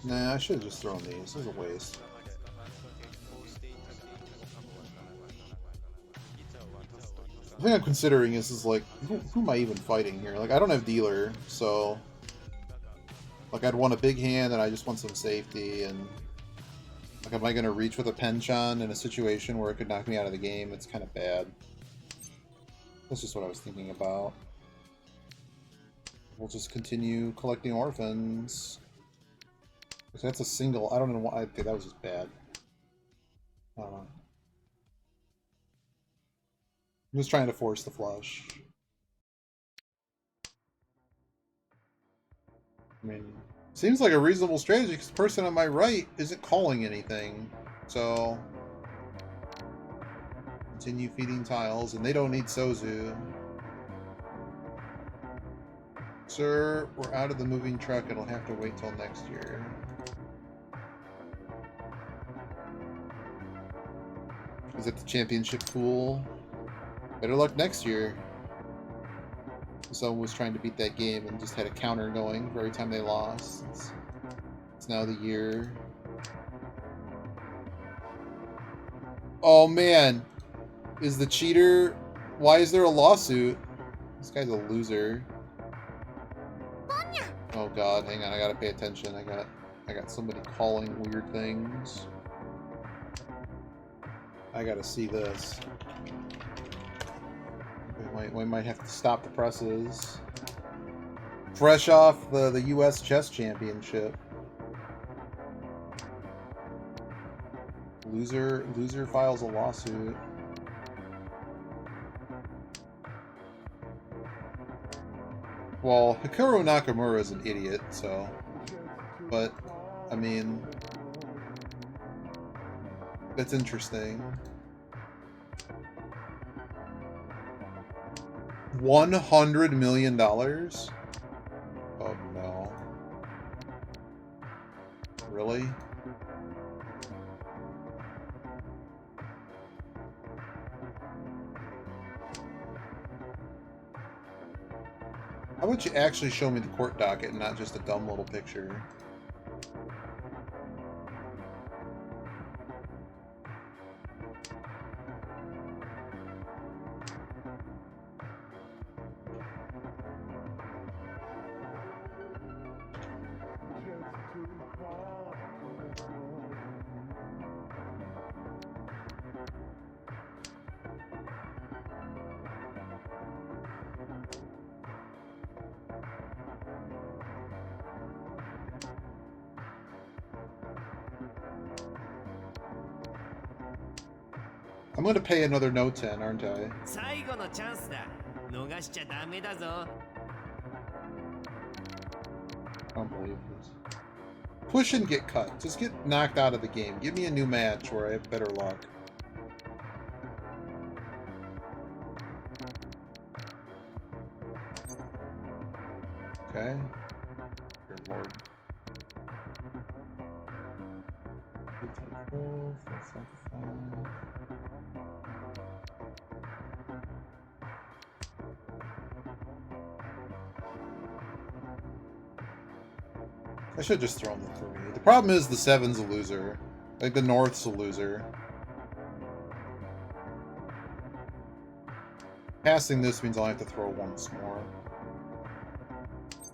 Nah, I should have just thrown these. This is a waste. The thing I'm considering is like, who am I even fighting here? Like, I don't have dealer, so... Like, I'd want a big hand, and I just want some safety, and... Like, am I gonna reach with a penchant in a situation where it could knock me out of the game? It's kind of bad. That's just what I was thinking about. We'll just continue collecting orphans. Because that's a single... I don't know why... Okay, that was just bad. I don't know. I'm just trying to force the flush. I mean, seems like a reasonable strategy because the person on my right isn't calling anything. So, continue feeding tiles, and they don't need Sozu. Sir, we're out of the moving truck. It'll have to wait till next year. Is it the championship pool? Better luck next year. Someone was trying to beat that game and just had a counter going every time they lost. It's now the year. Oh man! Is the cheater... Why is there a lawsuit? This guy's a loser. Oh god, hang on, I gotta pay attention. I got somebody calling weird things. I gotta see this. We might have to stop the presses. Fresh off the U.S. Chess Championship. Loser files a lawsuit. Well, Hikaru Nakamura is an idiot, so... But, I mean... That's interesting. $100 million? Oh no. Really? How about you actually show me the court docket and not just a dumb little picture? I'm going to pay another no 10, aren't I? 最後のチャンスだ。逃しちゃダメだぞ。 I don't believe this. Push and get cut. Just get knocked out of the game. Give me a new match where I have better luck. Okay. Good lord. I should have just thrown the 3. The problem is the 7's a loser. Like, the North's a loser. Passing this means I'll have to throw once more.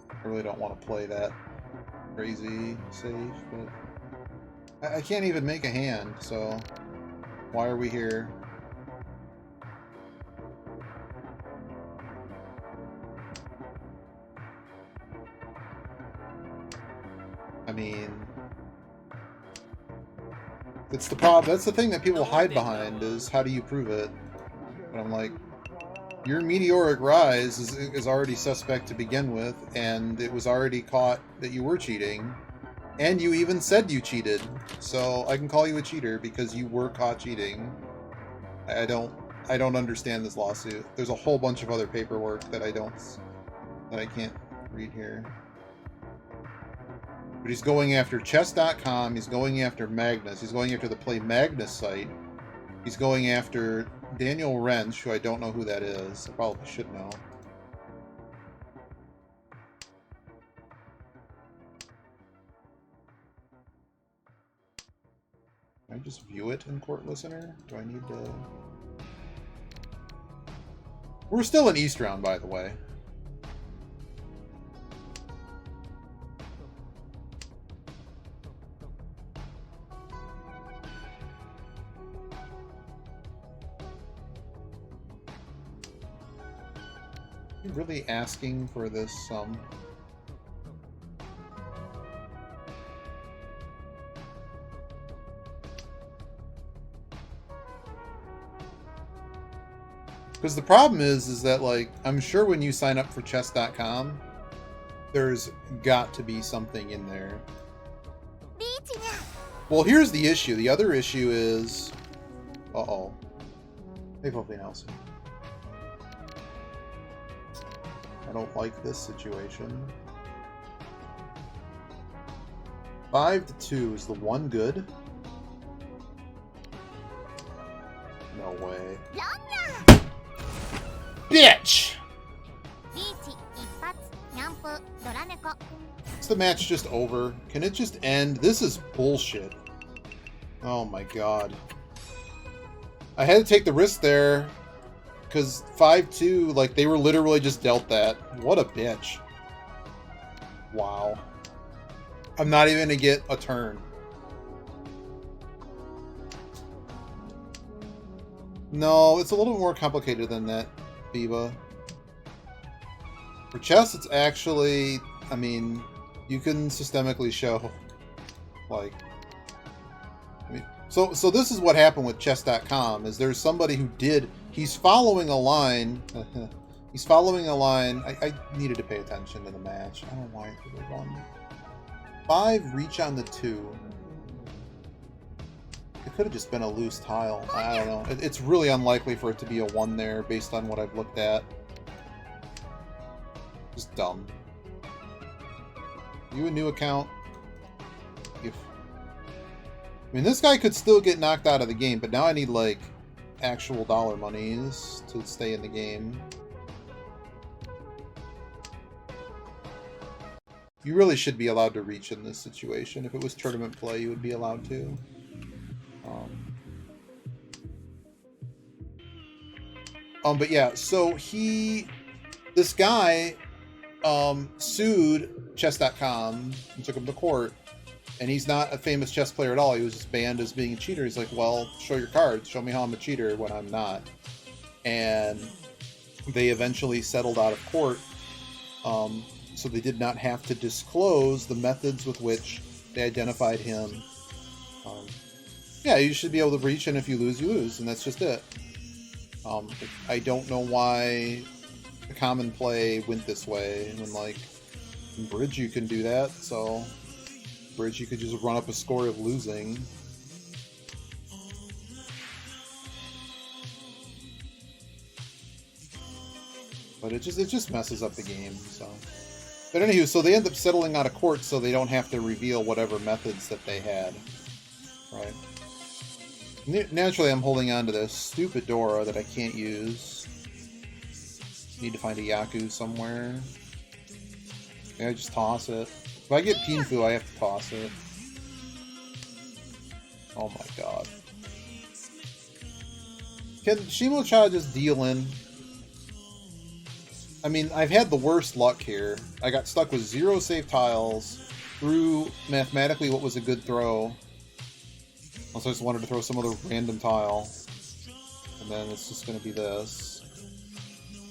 I really don't want to play that crazy safe, but... I can't even make a hand, so... Why are we here? I mean, it's the problem. That's the thing that people hide behind, is how do you prove it? But I'm like, your meteoric rise is already suspect to begin with, and it was already caught that you were cheating, and you even said you cheated. So I can call you a cheater because you were caught cheating. I don't understand this lawsuit. There's a whole bunch of other paperwork that I can't read here. But he's going after chess.com, he's going after Magnus, he's going after the Play Magnus site, he's going after Daniel Wrench, who I don't know who that is. I probably should know. Can I just view it in Court Listener? Do I need to... We're still in East Round, by the way. Are you really asking for this sum? Because the problem is that, like, I'm sure when you sign up for chess.com, there's got to be something in there. Well, here's the issue. The other issue is... Uh-oh. Hey, Poppy Nelson. I don't like this situation. 5-2 is the one good? No way. Bitch! Is the match just over? Can it just end? This is bullshit. Oh my god. I had to take the risk there. Because 5-2, like, they were literally just dealt that. What a bitch. Wow. I'm not even going to get a turn. No, it's a little more complicated than that, Biba. For chess, it's actually... I mean, you can systemically show, like... I mean, so this is what happened with chess.com, is there's somebody who did... He's following a line. He's following a line. I needed to pay attention to the match. I don't know why it was 1. 5, reach on the 2. It could have just been a loose tile. I don't know. It's really unlikely for it to be a 1 there, based on what I've looked at. Just dumb. You a new account? I mean, this guy could still get knocked out of the game, but now I need, like, actual dollar monies to stay in the game. You really should be allowed to reach in this situation. If it was tournament play, you would be allowed to. But yeah, so this guy sued chess.com and took him to court. And he's not a famous chess player at all. He was just banned as being a cheater. He's like, well, show your cards. Show me how I'm a cheater when I'm not. And they eventually settled out of court. So they did not have to disclose the methods with which they identified him. Yeah, you should be able to reach, and if you lose, you lose. And that's just it. I don't know why the common play went this way. And like, in bridge you can do that, so... Bridge, you could just run up a score of losing. But it just messes up the game, so. But anywho, so they end up settling out of court so they don't have to reveal whatever methods that they had. Right. Naturally, I'm holding on to this stupid Dora that I can't use. Need to find a Yaku somewhere. Yeah, I just toss it. If I get Pinfu, I have to toss it. Oh my god. Can Shimo-cha just deal in? I mean, I've had the worst luck here. I got stuck with 0 safe tiles, threw mathematically what was a good throw. Also, I just wanted to throw some other random tile. And then it's just going to be this.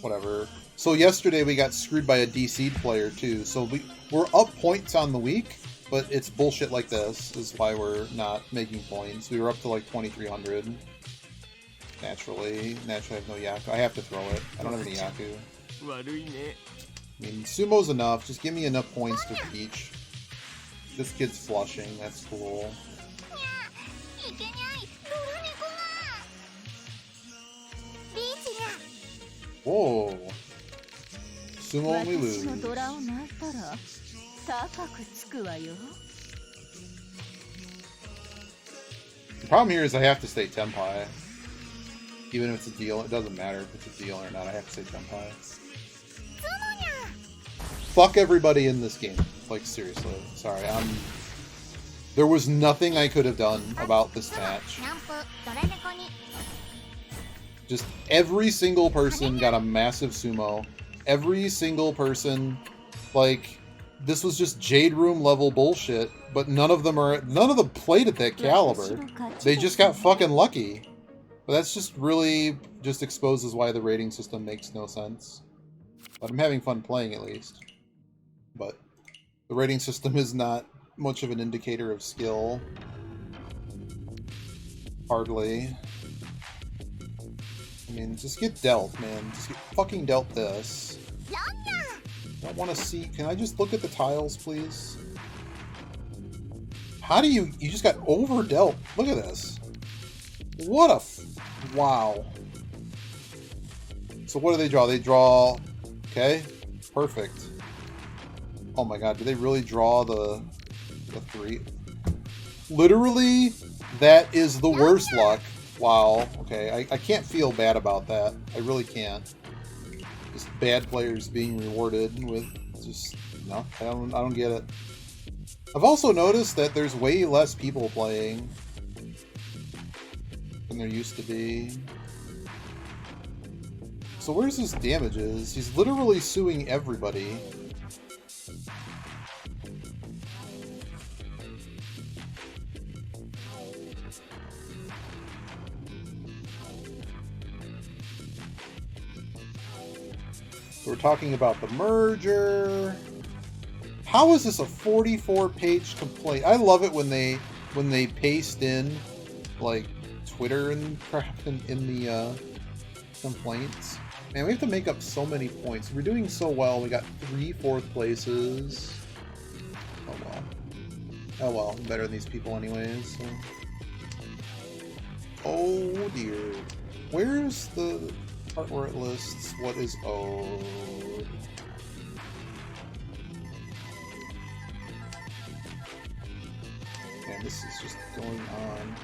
Whatever. So yesterday we got screwed by a DC'd player too. So we're up points on the week, but it's bullshit like this is why we're not making points. We were up to like 2,300. Naturally. Naturally I have no Yaku. I have to throw it. I don't have any Yaku. I mean, Sumo's enough. Just give me enough points to reach. This kid's flushing. That's cool. Whoa. Sumo only lose. The problem here is I have to stay Tenpai. Even if it's a deal, it doesn't matter if it's a deal or not. I have to say Jong Files. Fuck everybody in this game. Like, seriously. Sorry, there was nothing I could have done about this match. Just every single person got a massive sumo. Every single person, like, this was just Jade Room level bullshit, but none of them played at that caliber. They just got fucking lucky. But that's just really just exposes why the rating system makes no sense. But I'm having fun playing, at least. But the rating system is not much of an indicator of skill. Hardly. I mean, just get dealt, man. Just get fucking dealt this. I want to see... Can I just look at the tiles, please? How do you... You just got over-dealt. Look at this. What a... Wow. So what do they draw? They draw... Okay. Perfect. Oh my god, do they really draw the 3? Literally, that is the worst luck. Wow. Okay, I can't feel bad about that. I really can't. Just bad players being rewarded with just... No, I don't get it. I've also noticed that there's way less people playing than there used to be. So where's his damages? He's literally suing everybody. So we're talking about the merger. How is this a 44-page complaint? I love it when they paste in like Twitter and crap in the complaints. Man, we have to make up so many points. We're doing so well. We got 3 4th places. Oh well. Oh well. I'm better than these people anyways. So. Oh dear. Where's the part where it lists what is owed? Man, this is just going on.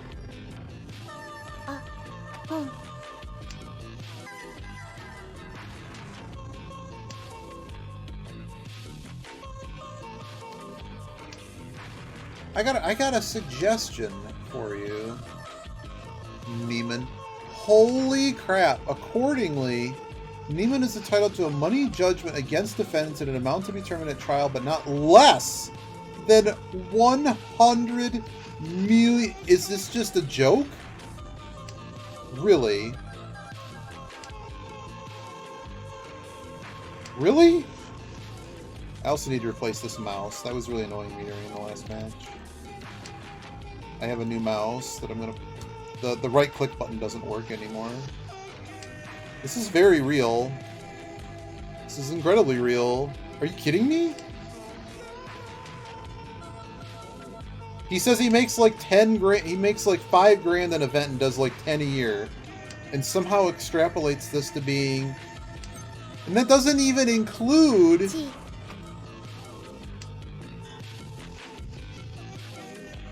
I got a suggestion for you, Neiman. Holy crap! Accordingly, Neiman is entitled to a money judgment against defendants in an amount to be determined at trial, but not less than 100 million. Is this just a joke? Really? Really? I also need to replace this mouse. That was really annoying me during the last match. I have a new mouse that I'm gonna... The right click button doesn't work anymore. This is very real. This is incredibly real. Are you kidding me? He says he makes like 10 grand, he makes like 5 grand an event and does like 10 a year. And somehow extrapolates this to being... And that doesn't even include...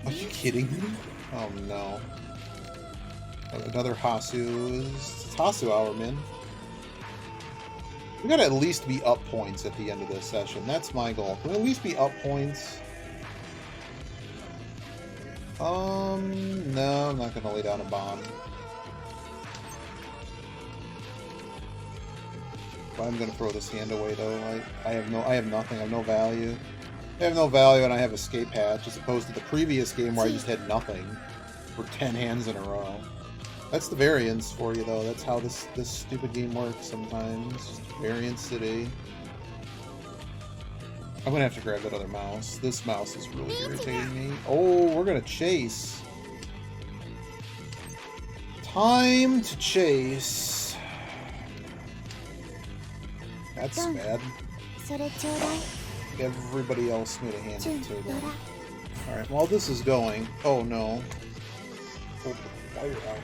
Are you kidding me? Oh no. Another Hasu. It's Hasu hour, man. We gotta at least be up points at the end of this session. That's my goal. Can we at least be up points? No, I'm not gonna lay down a bomb. But I'm gonna throw this hand away though. I have nothing. I have no value. I have no value, and I have escape hatch, as opposed to the previous game where I just had nothing for 10 hands in a row. That's the variance for you, though. That's how this stupid game works sometimes. Just variance city. I'm gonna have to grab that other mouse. This mouse is really irritating me. Oh, we're gonna chase. Time to chase. That's bad. Everybody else made a hand at the table. Alright, while this is going... Oh no. Pull the wire out.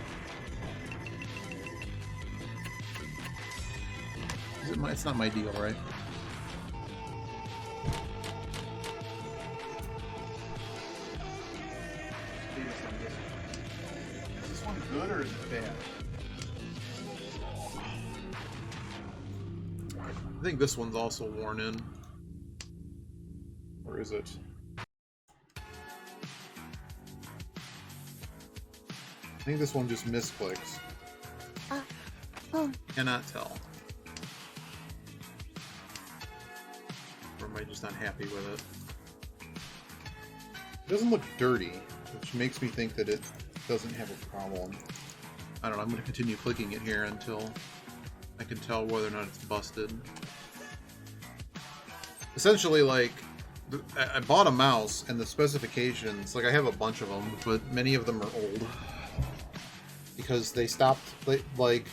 It's not my deal, right? Is this one good or is it bad? I think this one's also worn in. Or is it? I think this one just misclicks. Cannot tell. Or am I just not happy with it? It doesn't look dirty, which makes me think that it doesn't have a problem. I don't know, I'm going to continue clicking it here until I can tell whether or not it's busted. Essentially, like, I bought a mouse, and the specifications, like, I have a bunch of them, but many of them are old. Because they stopped, like,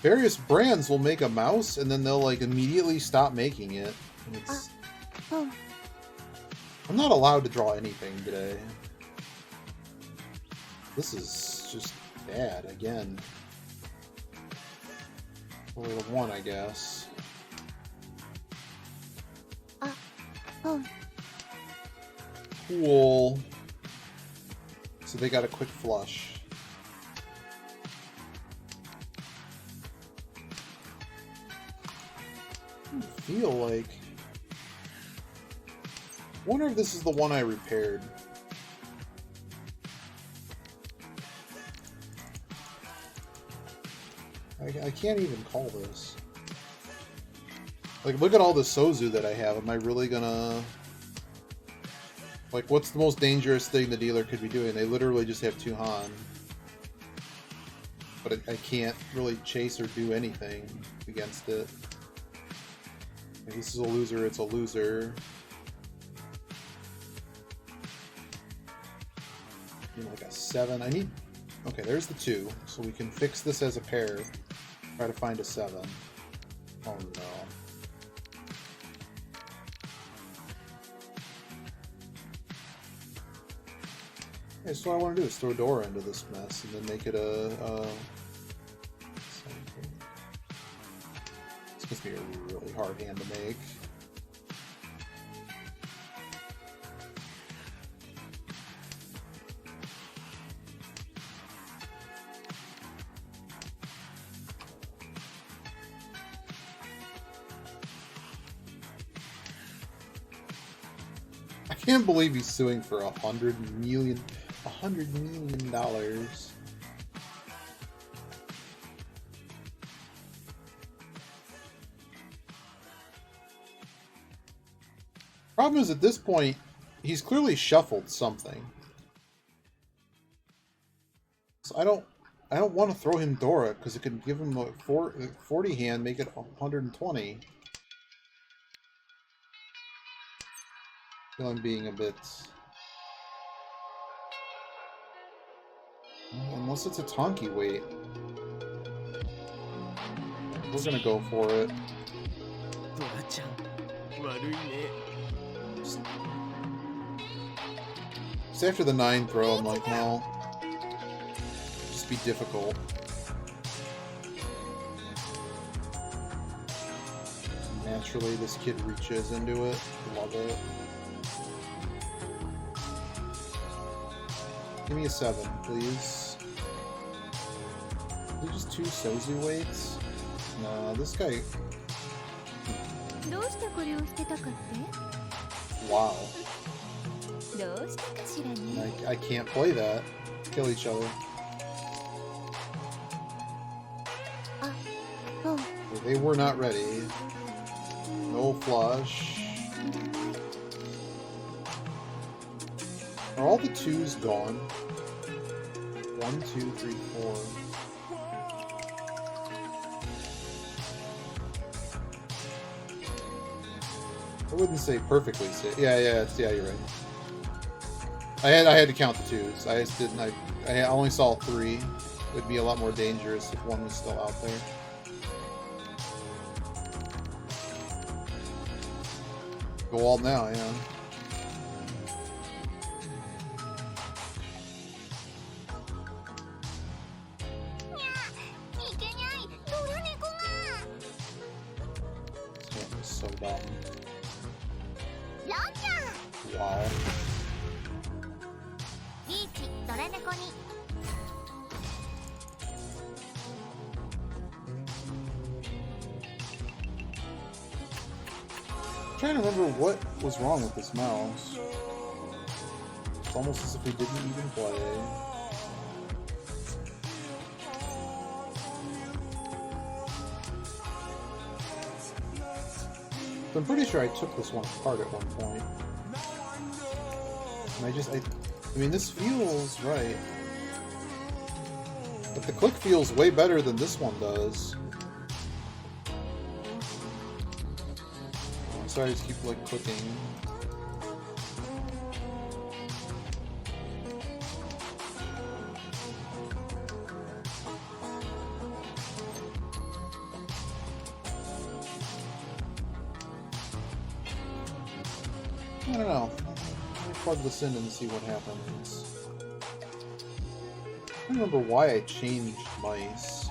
various brands will make a mouse, and then they'll, like, immediately stop making it. And it's... I'm not allowed to draw anything today. This is just bad, again. Only the one, I guess. Cool. So they got a quick flush. I feel like... I wonder if this is the one I repaired. I can't even call this. Like, look at all the Sozu that I have. Am I really gonna... Like, what's the most dangerous thing the dealer could be doing? They literally just have 2 Han. But I can't really chase or do anything against it. If this is a loser, it's a loser. Like a 7. I need... Okay, there's the 2. So we can fix this as a pair. Try to find a 7. Oh no. Okay, so what I want to do is throw Dora into this mess and then make it a It's going to be a really hard hand to make. I can't believe he's suing for $100 million. Problem is, at this point, he's clearly shuffled something. So I don't want to throw him Dora because it could give him a 40 hand, make it 120. I feel I'm being a bit... Unless it's a Tonki weight. We're gonna go for it. Just after the 9 throw, I'm like, well, just be difficult. Naturally, this kid reaches into it. Love it. Give me a 7, please. Are they just 2 Sozu weights? Nah, this guy... Wow. I can't play that. Kill each other. They were not ready. No flush. Are all the 2s gone? 1, 2, 3, 4. I wouldn't say perfectly safe. Yeah, you're right. I had to count the 2s. I just didn't. I only saw 3. It would be a lot more dangerous if 1 was still out there. Go all now, yeah. This game is so dumb. Wow. trying to remember what was wrong with this mouse. It's almost as if we didn't even play. So I'm pretty sure I took this one apart at one point. And I mean, this feels right. But the click feels way better than this one does. Oh, sorry, I just keep, like, clicking. I don't know. Let me plug this in and see what happens. I don't remember why I changed mice.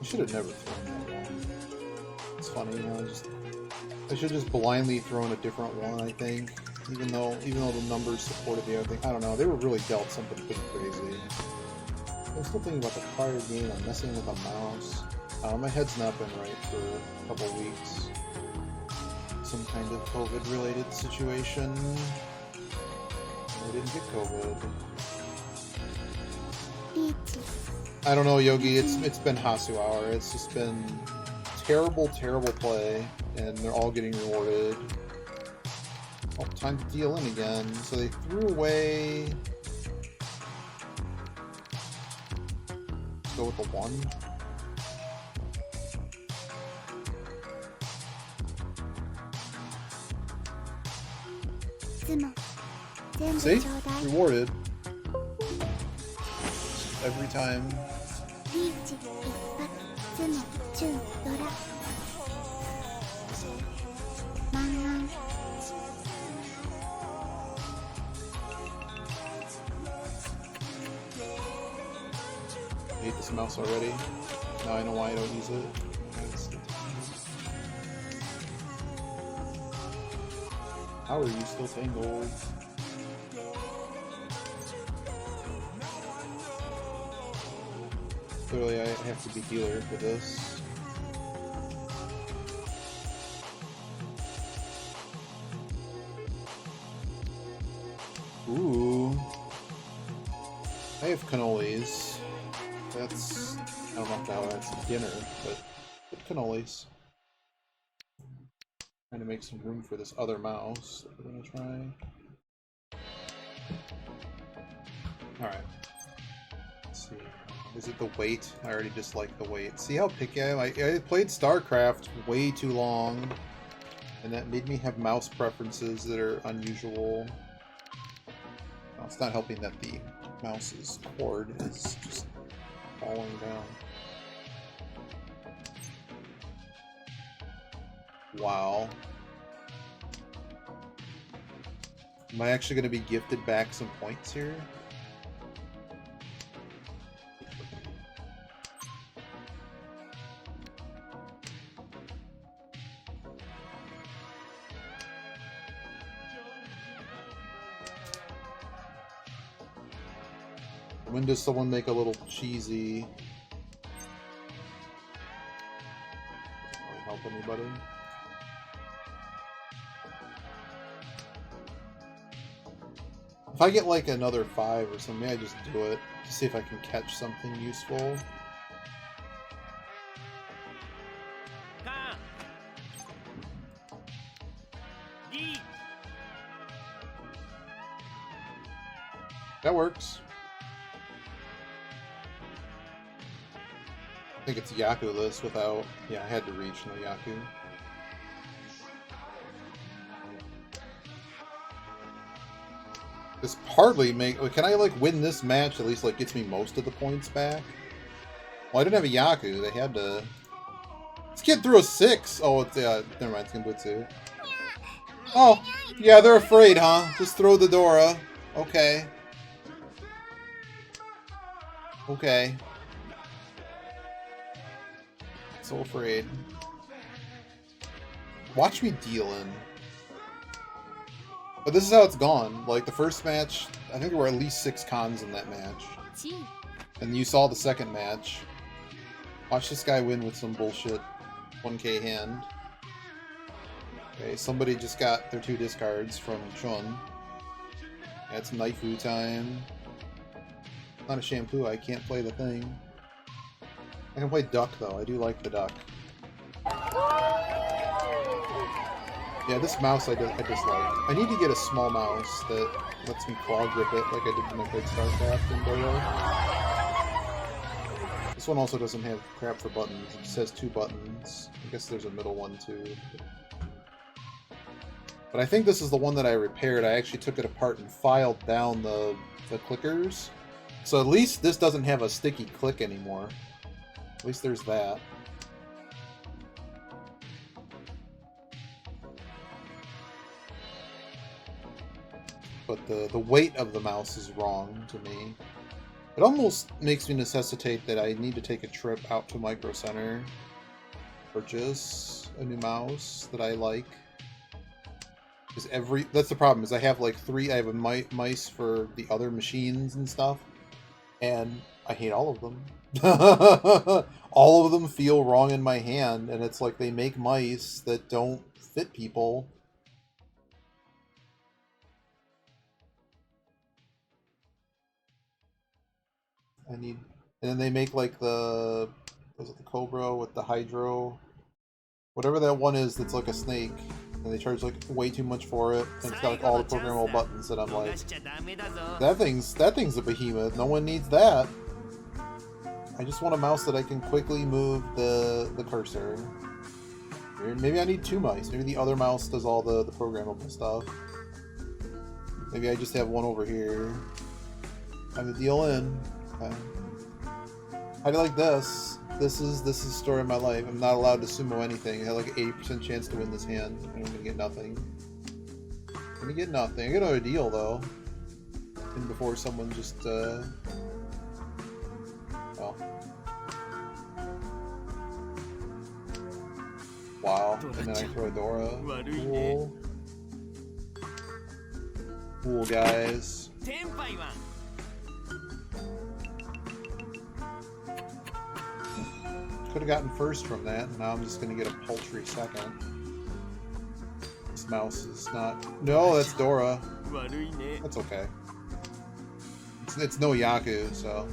I should have never thrown that one. It's funny, you know, I should have just blindly thrown a different one, I think. Even though the numbers supported the other thing. I don't know, they were really dealt something pretty crazy. I'm still thinking about the prior game. I'm messing with a mouse. My head's not been right for a couple weeks. Some kind of COVID-related situation. I didn't get COVID. I don't know, Yogi. It's been Hasu Hour. It's just been terrible, terrible play, and they're all getting rewarded. Oh, time to deal in again. So they threw away. Let's go with the 1. See? Rewarded. Every time. I hate this mouse already. Now I know why I don't use it. How are you still tangled? Clearly I have to be healer for this. Ooh. I have cannolis. That's... I don't know if that's dinner, but cannolis. Trying to make some room for this other mouse that we're gonna try. Alright. Let's see. Is it the weight? I already dislike the weight. See how picky I am? I played StarCraft way too long, and that made me have mouse preferences that are unusual. Well, it's not helping that the mouse's cord is just falling down. Wow. Am I actually going to be gifted back some points here? When does someone make a little cheesy? Doesn't really help anybody. If I get like another 5 or something, I just do it to see if I can catch something useful. That works. I think it's Yaku-less without... Yeah, I had to reach no Yaku. This partly make... Can I, like, win this match at least, like, gets me most of the points back? Well, I didn't have a Yaku. They had to... This kid threw a 6! Oh, it's... never mind, it's Genbutsu. Oh, yeah, they're afraid, huh? Just throw the Dora. Okay. Okay. So afraid. Watch me deal in. But this is how it's gone. Like, the first match, I think there were at least 6 cons in that match. And you saw the second match. Watch this guy win with some bullshit 1k hand. Okay, somebody just got their 2 discards from Chun. Yeah, it's Naifu time. Not a shampoo, I can't play the thing. I can play duck though, I do like the duck. Yeah, this mouse I dislike. I need to get a small mouse that lets me claw grip it like I did when I played StarCraft in Dodo. This one also doesn't have crap for buttons, it just has 2 buttons. I guess there's a middle one too. But I think this is the one that I repaired. I actually took it apart and filed down the clickers. So at least this doesn't have a sticky click anymore. At least there's that. But the weight of the mouse is wrong to me. It almost makes me necessitate that I need to take a trip out to Micro Center, purchase a new mouse that I like. Because that's the problem, is I have like 3, I have a mice for the other machines and stuff, and I hate all of them. All of them feel wrong in my hand, and it's like they make mice that don't fit people. And then they make like was it the Cobra with the Hydro? Whatever that one is that's like a snake, and they charge like way too much for it, and it's got like all the programmable buttons that I'm like, that thing's a behemoth, no one needs that. I just want a mouse that I can quickly move the cursor. Maybe I need 2 mice, maybe the other mouse does all the programmable stuff. Maybe I just have one over here. I'm the deal in. Okay. How do you like this? This is the story of my life. I'm not allowed to sumo anything. I have like an 80% chance to win this hand, and I'm gonna get nothing. I'm gonna get nothing. I get another deal though. And before someone just well. Wow. And then I throw a Dora. Cool. Cool guys. Could have gotten first from that, and now I'm just going to get a paltry second. This mouse is not... No, that's Dora. That's okay. It's no Yaku, so...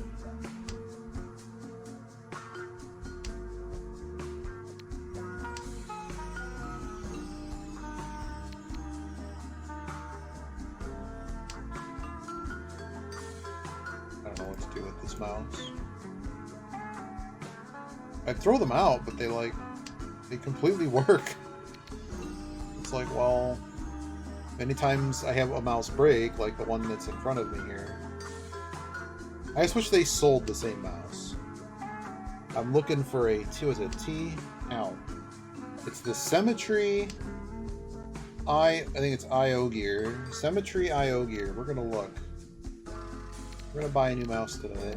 I don't know what to do with this mouse. I'd throw them out, but they completely work. It's like, well, many times I have a mouse break, like the one that's in front of me here. I just wish they sold the same mouse. I'm looking for a T? Ow. It's the Symmetry I think it's IO gear. Symmetry IO gear. We're gonna look. We're gonna buy a new mouse today.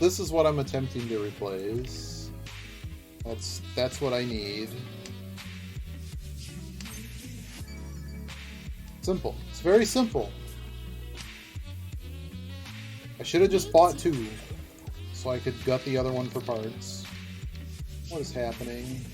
This is what I'm attempting to replace. That's what I need. Simple. It's very simple. I should have just bought 2 so I could gut the other one for parts. What is happening?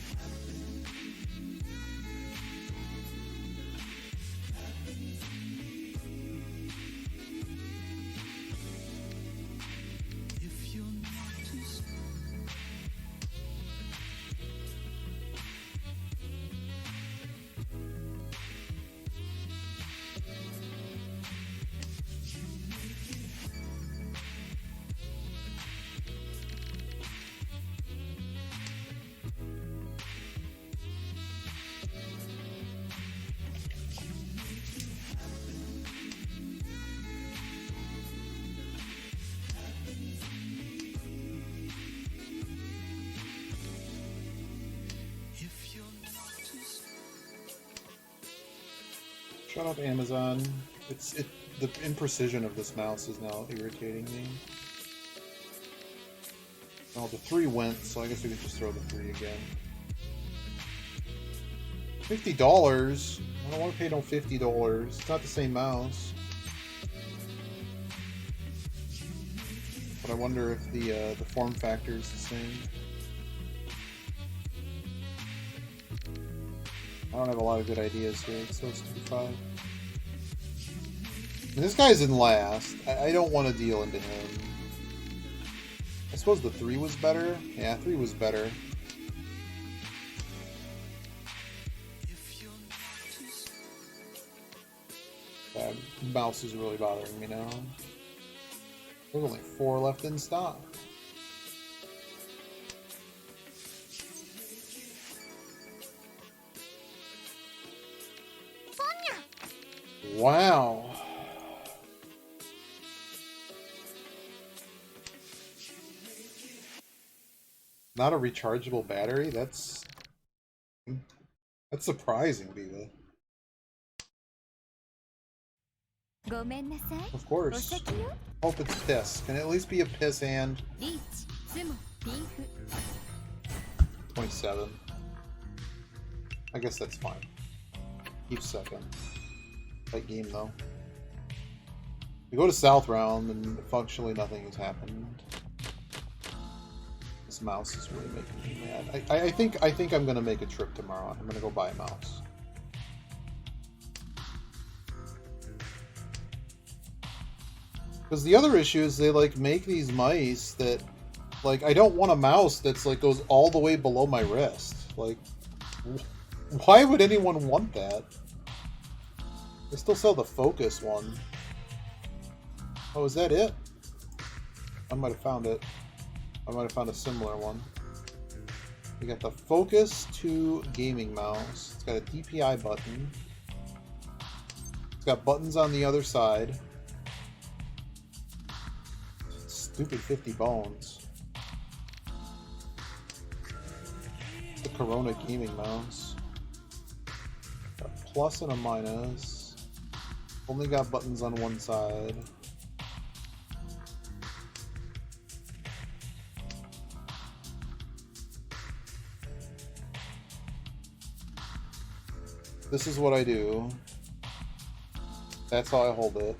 Shut up, Amazon. The imprecision of this mouse is now irritating me. Well, the 3 went, so I guess we could just throw the 3 again. $50? I don't want to pay no $50. It's not the same mouse. But I wonder if the form factor is the same. I don't have a lot of good ideas here. It's so 5. This guy's in last. I don't want to deal into him. I suppose the 3 was better? Yeah, 3 was better. That mouse is really bothering me now. There's only 4 left in stock. Wow. Not a rechargeable battery? That's surprising, Diva. Of course. Hope it's piss. Can it at least be a piss hand? 27. I guess that's fine. Keep second. Tight game though. We go to South round and functionally nothing has happened. This mouse is really making me mad. I think I'm gonna make a trip tomorrow. I'm gonna go buy a mouse. Because the other issue is they like make these mice that, like, I don't want a mouse that's like goes all the way below my wrist. Like, why would anyone want that? They still sell the Focus one. Oh, is that it? I might have found it. I might have found a similar one. We got the Focus 2 gaming mouse. It's got a DPI button. It's got buttons on the other side. Stupid 50 bones. It's the Corona gaming mouse. Got a plus and a minus. Only got buttons on one side. This is what I do. That's how I hold it.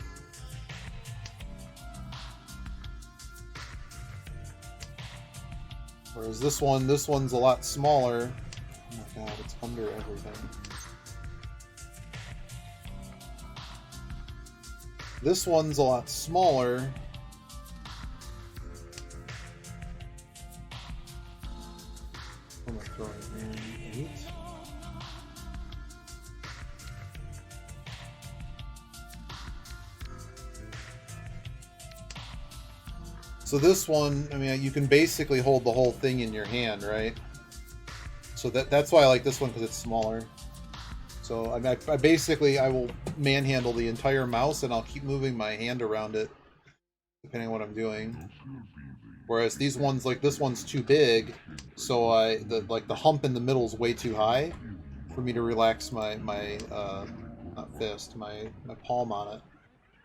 Whereas this one's a lot smaller. Oh my god, it's under everything. This one's a lot smaller. What am I throwing here? 8? So this one, I mean, you can basically hold the whole thing in your hand, right? So that's why I like this one, because it's smaller. So I mean, I will manhandle the entire mouse, and I'll keep moving my hand around it, depending on what I'm doing. Whereas these ones, like this one's too big, so the hump in the middle is way too high for me to relax my not fist, my palm on it.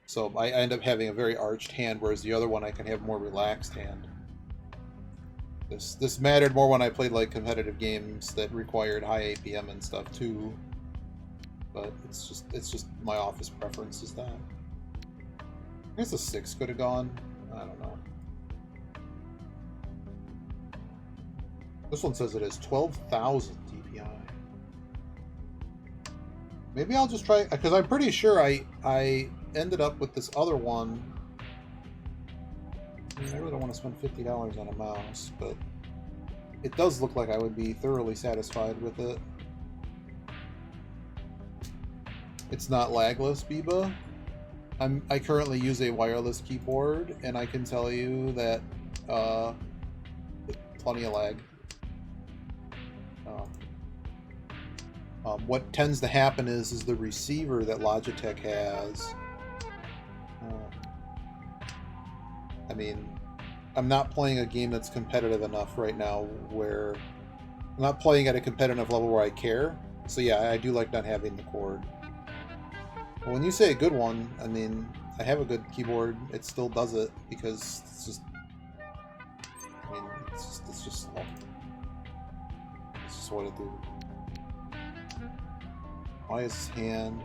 So I end up having a very arched hand, whereas the other one I can have more relaxed hand. This mattered more when I played like competitive games that required high APM and stuff too. But it's just my office preference is that. I guess the 6 could have gone. I don't know. This one says it has 12,000 DPI. Maybe I'll just try, because I'm pretty sure I ended up with this other one. I mean, I really don't want to spend $50 on a mouse, but it does look like I would be thoroughly satisfied with it. It's not lagless, Biba. I currently use a wireless keyboard, and I can tell you that plenty of lag. What tends to happen is the receiver that Logitech has. I mean, I'm not playing a game that's competitive enough right now where I'm not playing at a competitive level where I care. So yeah, I do like not having the cord. Well, when you say a good one, I mean, I have a good keyboard. It still does it because it's just, I mean, it's just slow. It's just what it do. Why is his hand?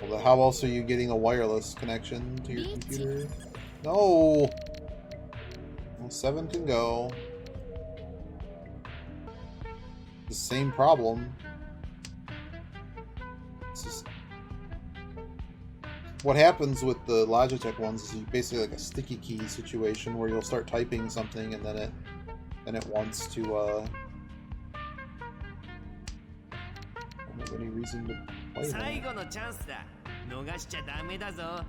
Well, how else are you getting a wireless connection to your computer? No! Well, 7 can go. The same problem. It's just... What happens with the Logitech ones is you basically like a sticky key situation where you'll start typing something and then it wants to I don't have any reason to play that. 最後のチャンスだ。逃しちゃダメだぞ。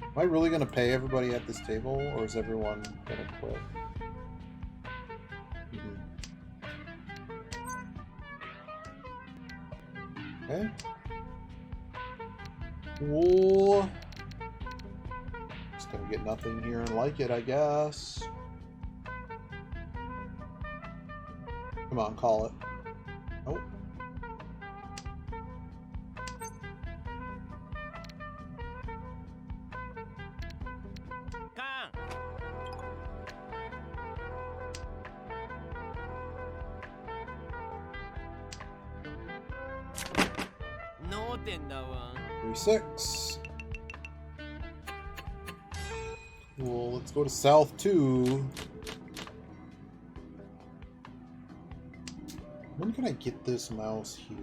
Am I really gonna pay everybody at this table, or is everyone gonna quit? Okay. Cool. Just gonna get nothing here and like it, I guess. Come on, call it. Nope. No 点だわ。 3-6. Cool, let's go to South 2. When can I get this mouse here?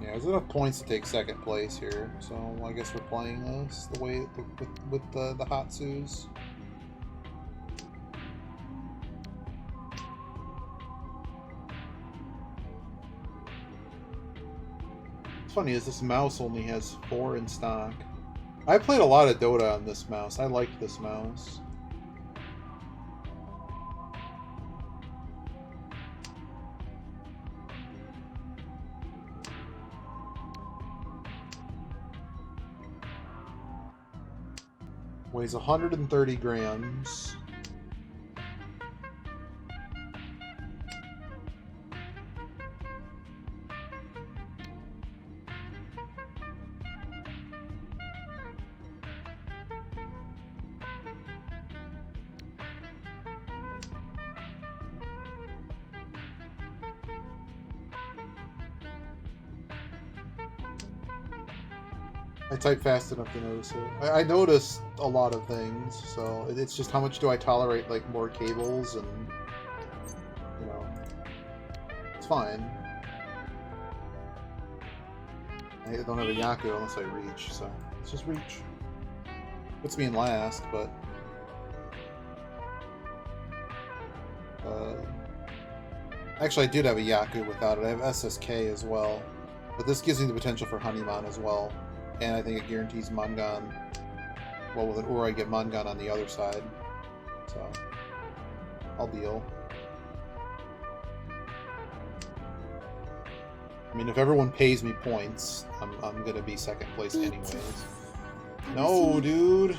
Yeah, there's enough points to take second place here, so I guess we're playing this the way with the Hatsus. What's funny is this mouse only has 4 in stock. I played a lot of Dota on this mouse. I liked this mouse. Weighs 130 grams. I type fast enough to notice it. I noticed a lot of things, so it's just how much do I tolerate, like, more cables, and, you know, it's fine. I don't have a Yaku unless I reach, so let's just reach. Puts me in last, but... actually, I did have a Yaku without it. I have SSK as well, but this gives me the potential for Honeyman as well. And I think it guarantees Mangan. Well, with an Ur, I get Mangan on the other side. So, I'll deal. I mean, if everyone pays me points, I'm gonna be second place anyways. No, dude!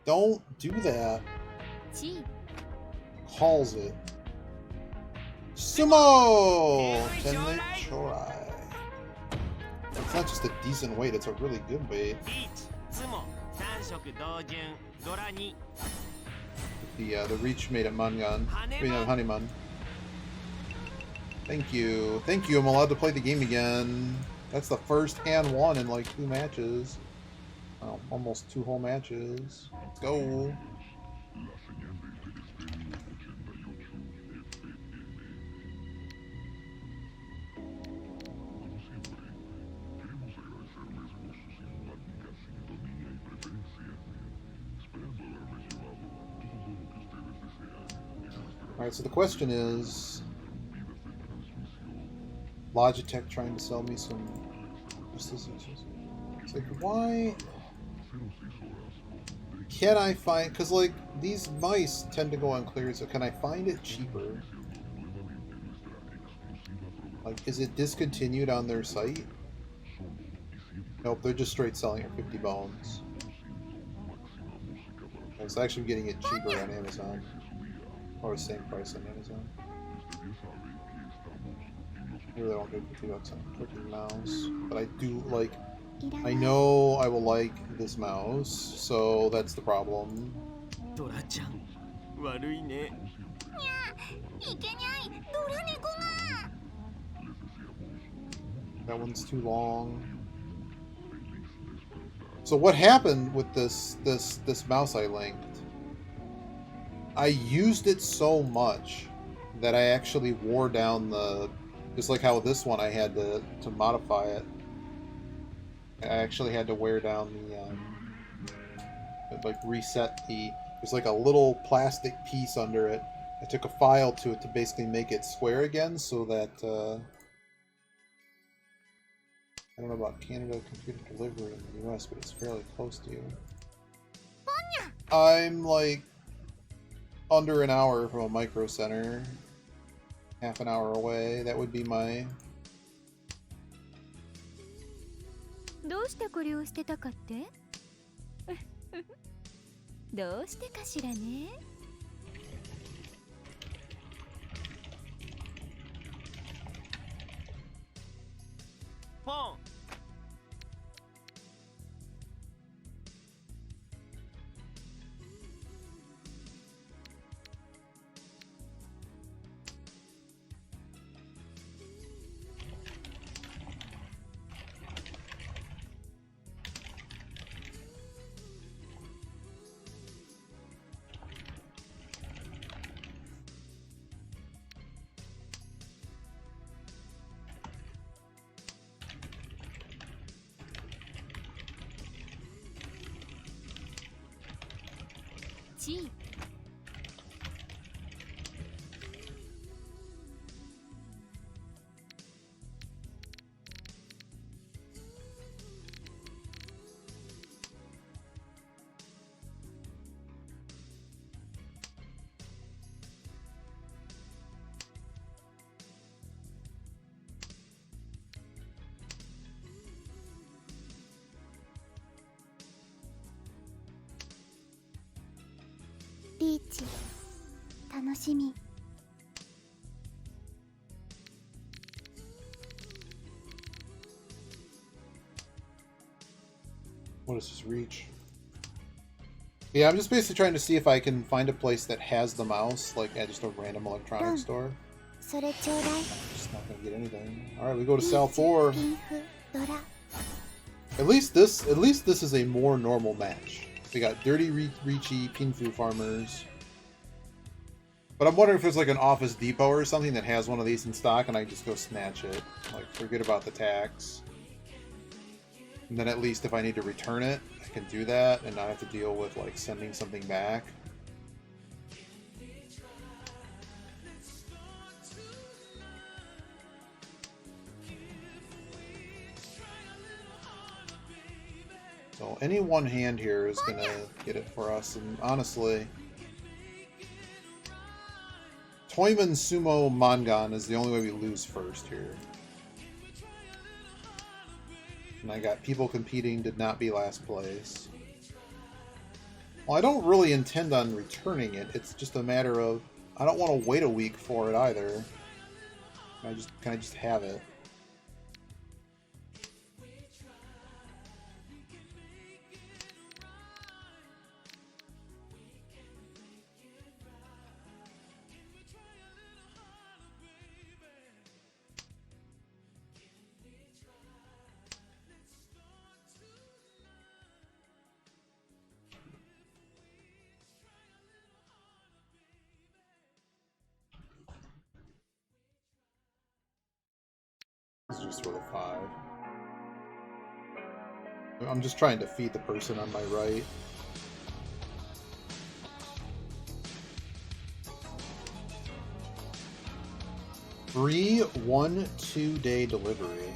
Don't do that. Calls it. Sumo! Tenle Chorai. It's not just a decent weight, it's a really good weight. The reach made it Mangan. Honeyman. Thank you. Thank you, I'm allowed to play the game again. That's the first hand won in like 2 matches. Oh, almost 2 whole matches. Let's go. Alright, so the question is... Logitech trying to sell me some... It's like, why... Can I find... Because, like, these mice tend to go on clear, so can I find it cheaper? Like, is it discontinued on their site? Nope, they're just straight selling it for 50 bones. It's actually getting it cheaper on Amazon. Or the same price on Amazon. I really don't pay 50 bucks on a freaking mouse. But I do like... I know I will like this mouse, so that's the problem. ドラちゃん悪いね。いけにゃいドラ猫が That one's too long. So what happened with this mouse I linked? I used it so much that I actually wore down the... Just like how this one I had to modify it. I actually had to wear down the... like reset the... There's like a little plastic piece under it. I took a file to it to basically make it square again so that... I don't know about Canada computer delivery in the US, but it's fairly close to you. I'm like under an hour from a micro center. Half an hour away. That would be my... どうしてこれをしてたかってどうしてかしらねポン。チー リーチ楽しみ What is this reach? Yeah, I'm just basically trying to see if I can find a place that has the mouse, like at just a random electronics store. それちょうだい Just not gonna get anything. Alright, we go to Sal 4. ピンフドラ At least this is a more normal match. We got Dirty Reachy Pinfu farmers. But I'm wondering if there's like an Office Depot or something that has one of these in stock and I just go snatch it. Like, forget about the tax. And then at least if I need to return it, I can do that and not have to deal with like sending something back. So any one hand here is gonna get it for us, and honestly, Toyman Sumo Mangan is the only way we lose first here. And I got people competing to not be last place. Well, I don't really intend on returning it. It's just a matter of I don't want to wait a week for it either. Can I just have it? This is just for the 5. I'm just trying to feed the person on my right. Free 1-2 day delivery.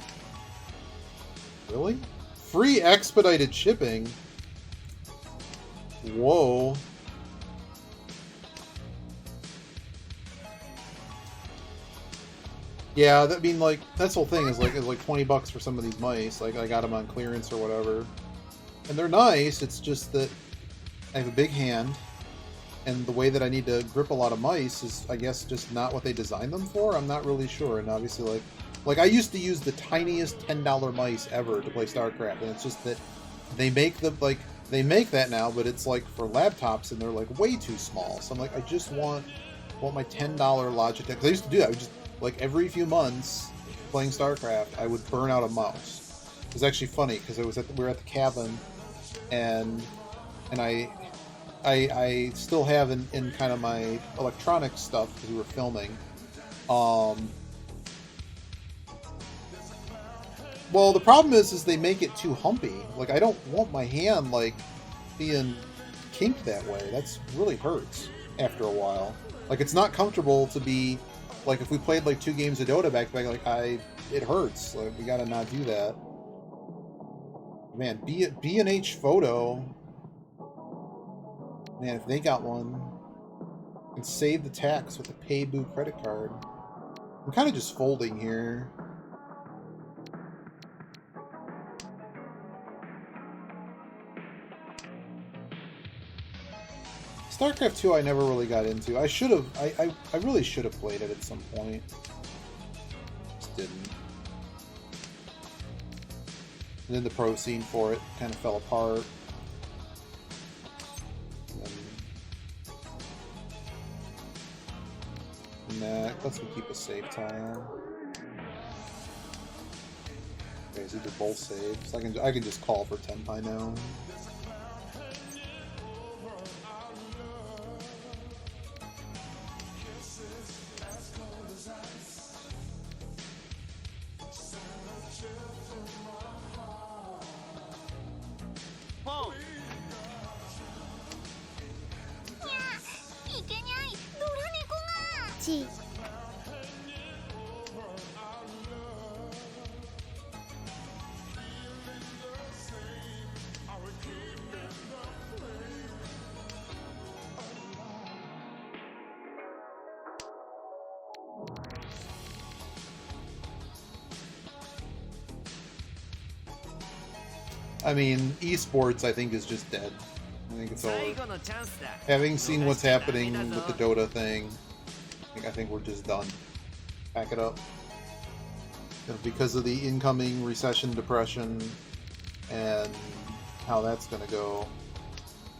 Really? Free expedited shipping? Whoa. Yeah, that mean like that's the whole thing is like $20 for some of these mice. Like I got them on clearance or whatever, and they're nice. It's just that I have a big hand, and the way that I need to grip a lot of mice is, I guess, just not what they designed them for. I'm not really sure. And obviously, like I used to use the tiniest $10 mice ever to play StarCraft, and it's just that they make they make that now, but it's like for laptops, and they're like way too small. So I'm like, I just want my $10 Logitech. Because I used to do that. I would just like every few months playing StarCraft, I would burn out a mouse. It was actually funny because we were at the cabin, and I still have in kind of my electronic stuff because we were filming. Well, the problem is they make it too humpy. Like I don't want my hand like being kinked that way. That's really hurts after a while. Like it's not comfortable to be like if we played like 2 games of Dota back to back. Like it hurts. Like we gotta not do that. Man, B&H Photo. Man, if they got one, and save the tax with a Paybu credit card. I'm kind of just folding here. StarCraft 2 I never really got into. I should have. I really should have played it at some point. Just didn't. And then the pro scene for it kind of fell apart. Nah, let's keep a save tile. Okay, so they're both saves. I can just call for Tenpai now. I mean, esports, I think, is just dead. I think it's over. Having seen what's happening with the Dota thing, I think we're just done. Pack it up. Because of the incoming recession, depression, and how that's going to go,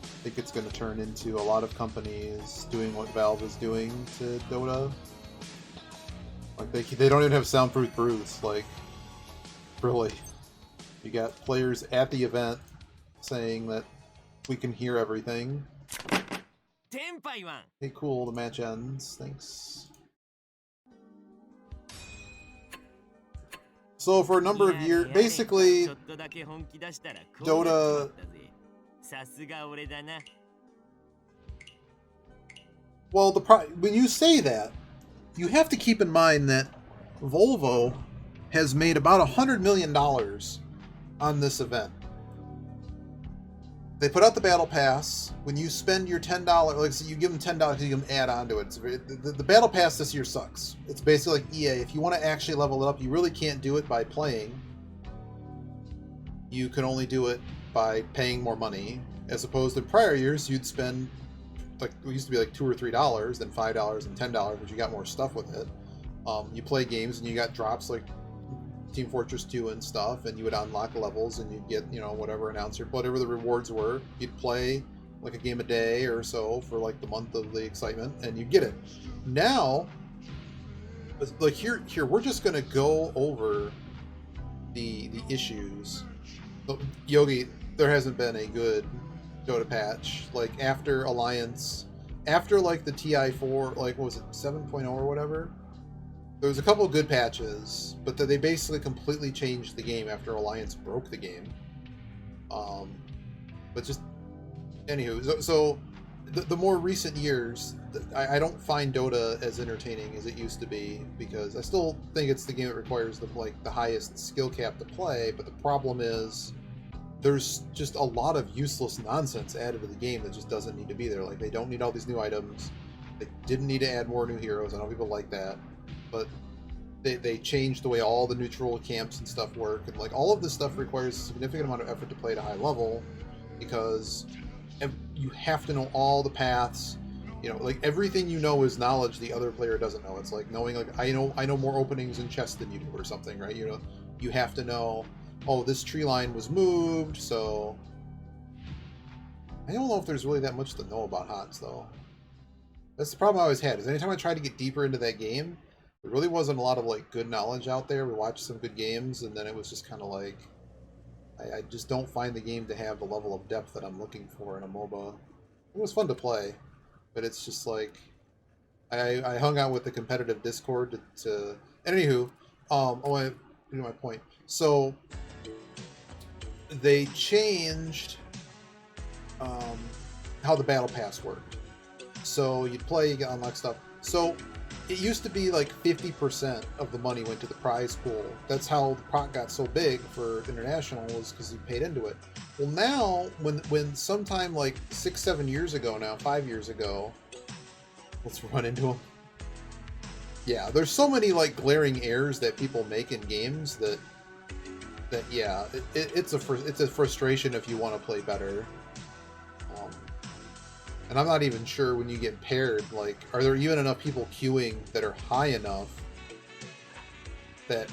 I think it's going to turn into a lot of companies doing what Valve is doing to Dota. Like, they don't even have soundproof booths. Like, really. You got players at the event saying that we can hear everything. Hey, cool, the match ends. Thanks. So for a number of years, basically, Dota... Well, when you say that, you have to keep in mind that Volvo has made about $100 million on this event. They put out the battle pass. When you spend your $10, like so you give them $10, you can add on to it. The battle pass this year sucks. It's basically like EA. If you want to actually level it up, you really can't do it by playing. You can only do it by paying more money. As opposed to prior years, you'd spend like it used to be like $2 or $3, then $5 and $10, but you got more stuff with it. You play games and you got drops like Team Fortress 2 and stuff, and you would unlock levels and you'd get, you know, whatever the rewards were. You'd play like a game a day or so for like the month of the excitement, and you'd get it. Now, like here we're just gonna go over the issues. Yogi, there hasn't been a good Dota patch. Like after Alliance, after like the TI4, like what was it, 7.0 or whatever? There was a couple of good patches, but they basically completely changed the game after Alliance broke the game. But just, anywho, so the more recent years, I don't find Dota as entertaining as it used to be, because I still think it's the game that requires the highest skill cap to play. But the problem is, there's just a lot of useless nonsense added to the game that just doesn't need to be there. Like, they don't need all these new items. They didn't need to add more new heroes. I know people like that, but they changed the way all the neutral camps and stuff work, and like all of this stuff requires a significant amount of effort to play at a high level, because you have to know all the paths. You know, like everything you know is knowledge the other player doesn't know. It's like knowing, like, I know more openings in chests than you do or something, right? You know, you have to know, oh, this tree line was moved, so I don't know if there's really that much to know about HOTS though. That's the problem I always had, is anytime I tried to get deeper into that game, there really wasn't a lot of like good knowledge out there. We watched some good games, and then it was just kind of like, I just don't find the game to have the level of depth that I'm looking for in a MOBA. It was fun to play, but it's just like, I hung out with the competitive Discord to and anywho, I knew my point. So they changed how the battle pass worked. So you'd play, you get unlock stuff. So it used to be like 50% of the money went to the prize pool. That's how the pot got so big for international, was because you paid into it. Well, now, when sometime like 6-7 years ago now, 5 years ago, let's run into them. Yeah, there's so many like glaring errors that people make in games that yeah, it's a frustration if you want to play better. And I'm not even sure when you get paired, like, are there even enough people queuing that are high enough that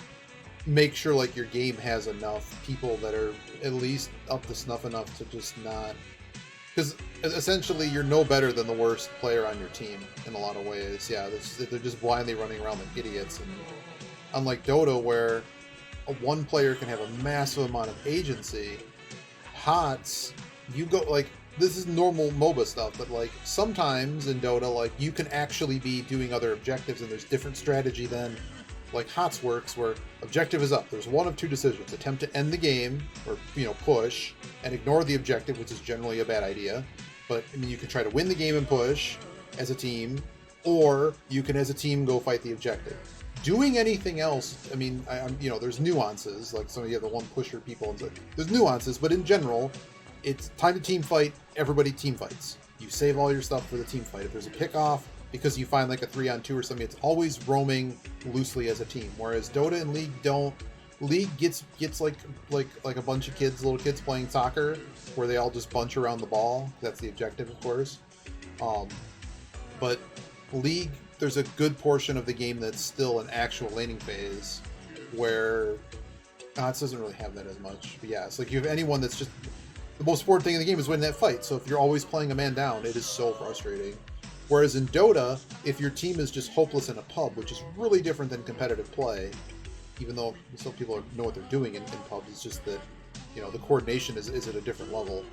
make sure, like, your game has enough people that are at least up to snuff enough to just not... Because, essentially, you're no better than the worst player on your team in a lot of ways. Yeah, they're just blindly running around like idiots. And unlike Dota, where one player can have a massive amount of agency, HOTS, you go, like... This is normal MOBA stuff, but like sometimes in Dota, like you can actually be doing other objectives, and there's different strategy than like HOTS works, where objective is up. There's one of two decisions: attempt to end the game, or push and ignore the objective, which is generally a bad idea. But I mean, you can try to win the game and push as a team, or you can as a team go fight the objective. Doing anything else, I mean, there's nuances. Like some of you have the one pusher people, and so there's nuances, but in general, it's time to team fight. Everybody team fights. You save all your stuff for the team fight. If there's a pickoff because you find like a 3-on-2 or something, it's always roaming loosely as a team. Whereas Dota and League don't. League gets like a bunch of little kids playing soccer, where they all just bunch around the ball. That's the objective, of course. But League, there's a good portion of the game that's still an actual laning phase, where it doesn't really have that as much. But yeah, it's like you have anyone that's just... The most important thing in the game is winning that fight, so if you're always playing a man down, it is so frustrating. Whereas in Dota, if your team is just hopeless in a pub, which is really different than competitive play, even though some people know what they're doing in pubs, it's just that, the coordination is at a different level.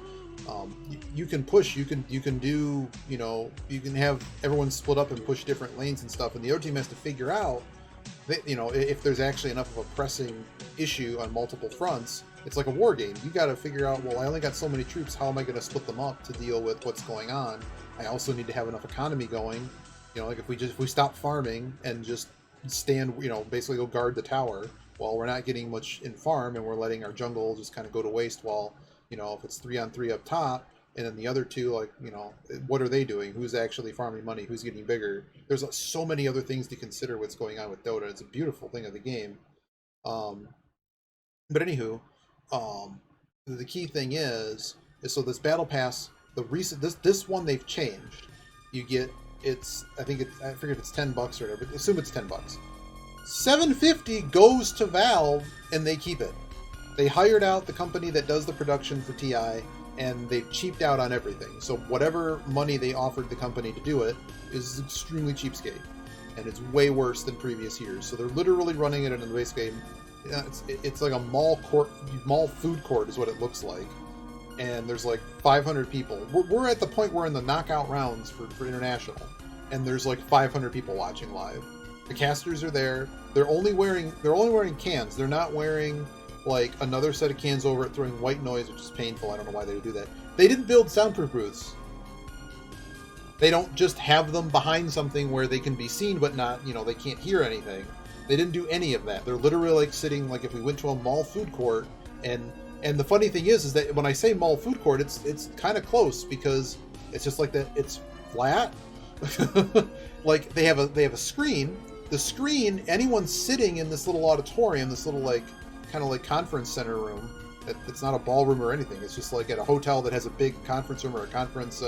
You can push, you can do, you can have everyone split up and push different lanes and stuff, and the other team has to figure out that, if there's actually enough of a pressing issue on multiple fronts. It's like a war game. You got to figure out, well, I only got so many troops. How am I going to split them up to deal with what's going on? I also need to have enough economy going. Like if we stop farming and just stand, basically go guard the tower, well, we're not getting much in farm, and we're letting our jungle just kind of go to waste. While, if it's 3-on-3 up top, and then the other two, like, what are they doing? Who's actually farming money? Who's getting bigger? There's so many other things to consider what's going on with Dota. It's a beautiful thing of the game. But anywho. The key thing is so this battle pass, the recent this one they've changed. You get I forget if it's $10 or whatever, but assume it's $10. $7.50 goes to Valve, and they keep it. They hired out the company that does the production for TI, and they've cheaped out on everything. So whatever money they offered the company to do it is extremely cheapskate, and it's way worse than previous years. So they're literally running it in a base game. It's like a mall food court is what it looks like, and there's like 500 people. We're at the point where in the knockout rounds for international, and there's like 500 people watching live. The casters are there. They're only wearing cans. They're not wearing like another set of cans over it, throwing white noise, which is painful. I don't know why they would do that. They didn't build soundproof booths. They don't just have them behind something where they can be seen but not, they can't hear anything. They didn't do any of that. They're literally like sitting, like if we went to a mall food court, and the funny thing is that when I say mall food court, it's kind of close because it's just like that. It's flat. Like they have a screen. The screen, anyone sitting in this little auditorium, this little like kind of like conference center room. It's not a ballroom or anything. It's just like at a hotel that has a big conference room or a conference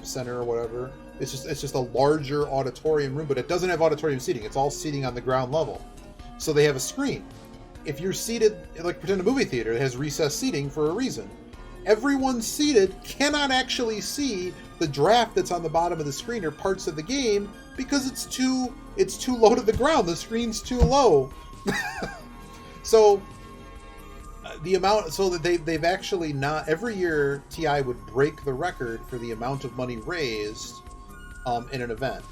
center or whatever. It's just a larger auditorium room, but it doesn't have auditorium seating. It's all seating on the ground level. So they have a screen. If you're seated, like pretend a movie theater, it has recessed seating for a reason. Everyone seated cannot actually see the draft that's on the bottom of the screen or parts of the game because it's too low to the ground. The screen's too low. So the amount, so that they've actually not, every year TI would break the record for the amount of money raised in an event.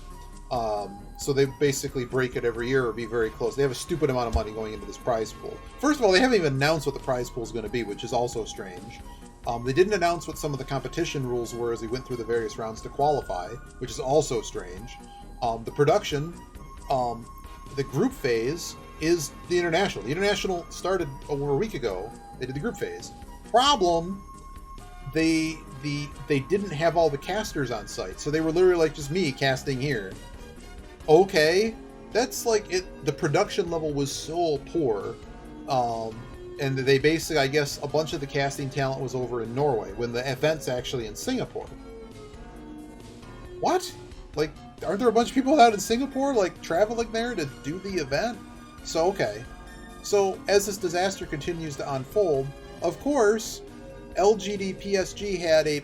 So they basically break it every year or be very close. They have a stupid amount of money going into this prize pool. First of all, they haven't even announced what the prize pool is going to be, which is also strange. They didn't announce what some of the competition rules were as we went through the various rounds to qualify, which is also strange. The production, the group phase is the international. The international started over a week ago. They did the group phase. Problem, they didn't have all the casters on site, so they were literally like just me casting here. Okay, that's like it. The production level was so poor, and they basically, I guess, a bunch of the casting talent was over in Norway when the event's actually in Singapore. What? Like, aren't there a bunch of people out in Singapore, like, traveling there to do the event? So, okay. So, as this disaster continues to unfold, of course, LGD PSG had a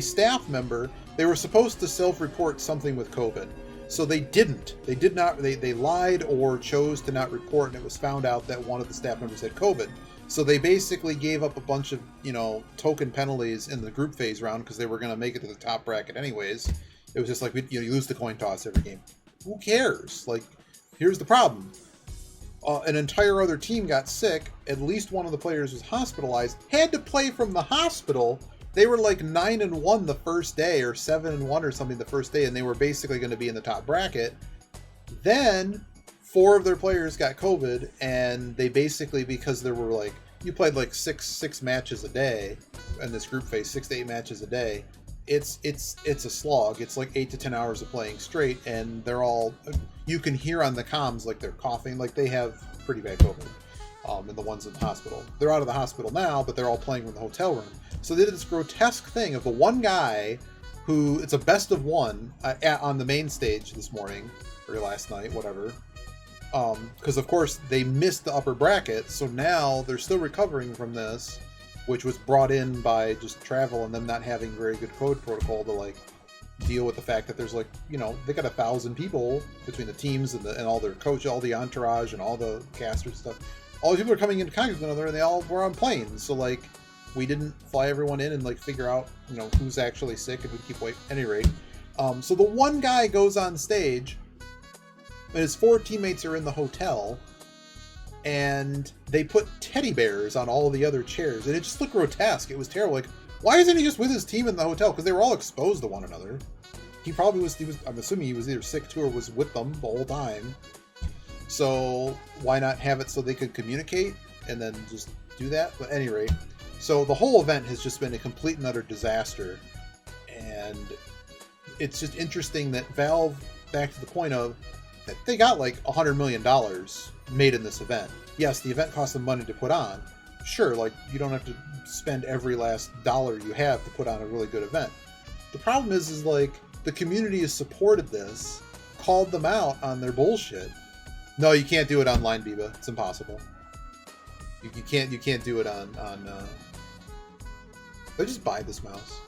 staff member. They were supposed to self-report something with COVID. So they didn't. They did not. They lied or chose to not report, and it was found out that one of the staff members had COVID. So they basically gave up a bunch of, token penalties in the group phase round because they were going to make it to the top bracket anyways. It was just like, you lose the coin toss every game. Who cares? Like, here's the problem. An entire other team got sick. At least one of the players was hospitalized. Had to play from the hospital. They were like 9-1 the first day, or 7-1 or something the first day, and they were basically going to be in the top bracket. Then 4 of their players got COVID, and they basically, because there were like, you played like six matches a day in this group phase, 6 to 8 matches a day. It's a slog. It's like 8 to 10 hours of playing straight, and they're all, you can hear on the comms like they're coughing, like they have pretty bad COVID. And the ones in the hospital. They're out of the hospital now, but they're all playing from the hotel room. So they did this grotesque thing of the one guy who, it's a best of one on the main stage this morning, or last night, whatever. Because, of course, they missed the upper bracket, so now they're still recovering from this, which was brought in by just travel and them not having very good code protocol to, like, deal with the fact that there's, like, they got 1,000 people between the teams and all their coach, all the entourage, and all the casters stuff. All these people are coming into contact with one another, and they all were on planes. So, like, we didn't fly everyone in and, like, figure out, who's actually sick, and we keep waiting. At any rate, so the one guy goes on stage, and his 4 teammates are in the hotel, and they put teddy bears on all the other chairs, and it just looked grotesque. It was terrible. Like, why isn't he just with his team in the hotel? Because they were all exposed to one another. He probably was. I'm assuming he was either sick too or was with them the whole time. So why not have it so they could communicate and then just do that? But at any rate, so the whole event has just been a complete and utter disaster. And it's just interesting that Valve, back to the point of, that they got like $100 million made in this event. Yes, the event cost them money to put on. Sure, like, you don't have to spend every last dollar you have to put on a really good event. The problem is like, the community has supported this, called them out on their bullshit. No, you can't do it online, Biba. It's impossible. You can't do it on I just buy this mouse.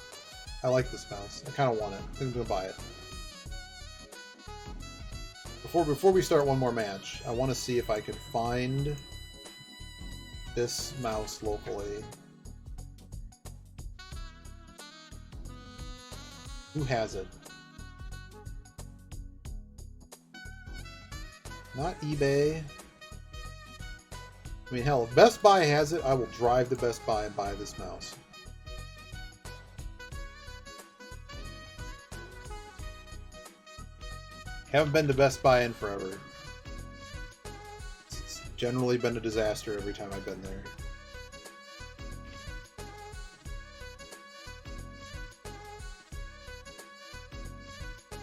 I like this mouse. I kind of want it. I think I'm gonna buy it. Before we start one more match, I want to see if I can find this mouse locally. Who has it? Not eBay. I mean, hell, if Best Buy has it, I will drive to Best Buy and buy this mouse. Haven't been to Best Buy in forever. It's generally been a disaster every time I've been there.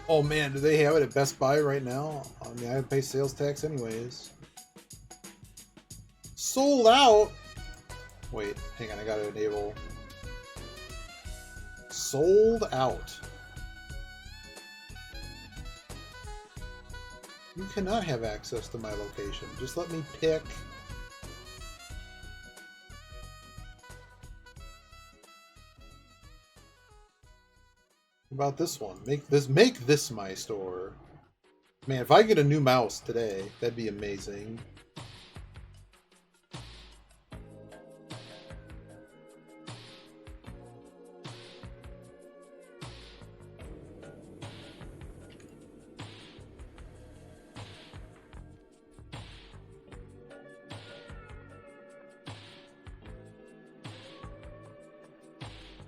Oh man, do they have it at Best Buy right now? I mean, I have to pay sales tax anyways. Sold out? Wait, hang on, I gotta enable. Sold out. You cannot have access to my location. Just let me pick. What about this one? Make this my store. Man, if I get a new mouse today, that'd be amazing.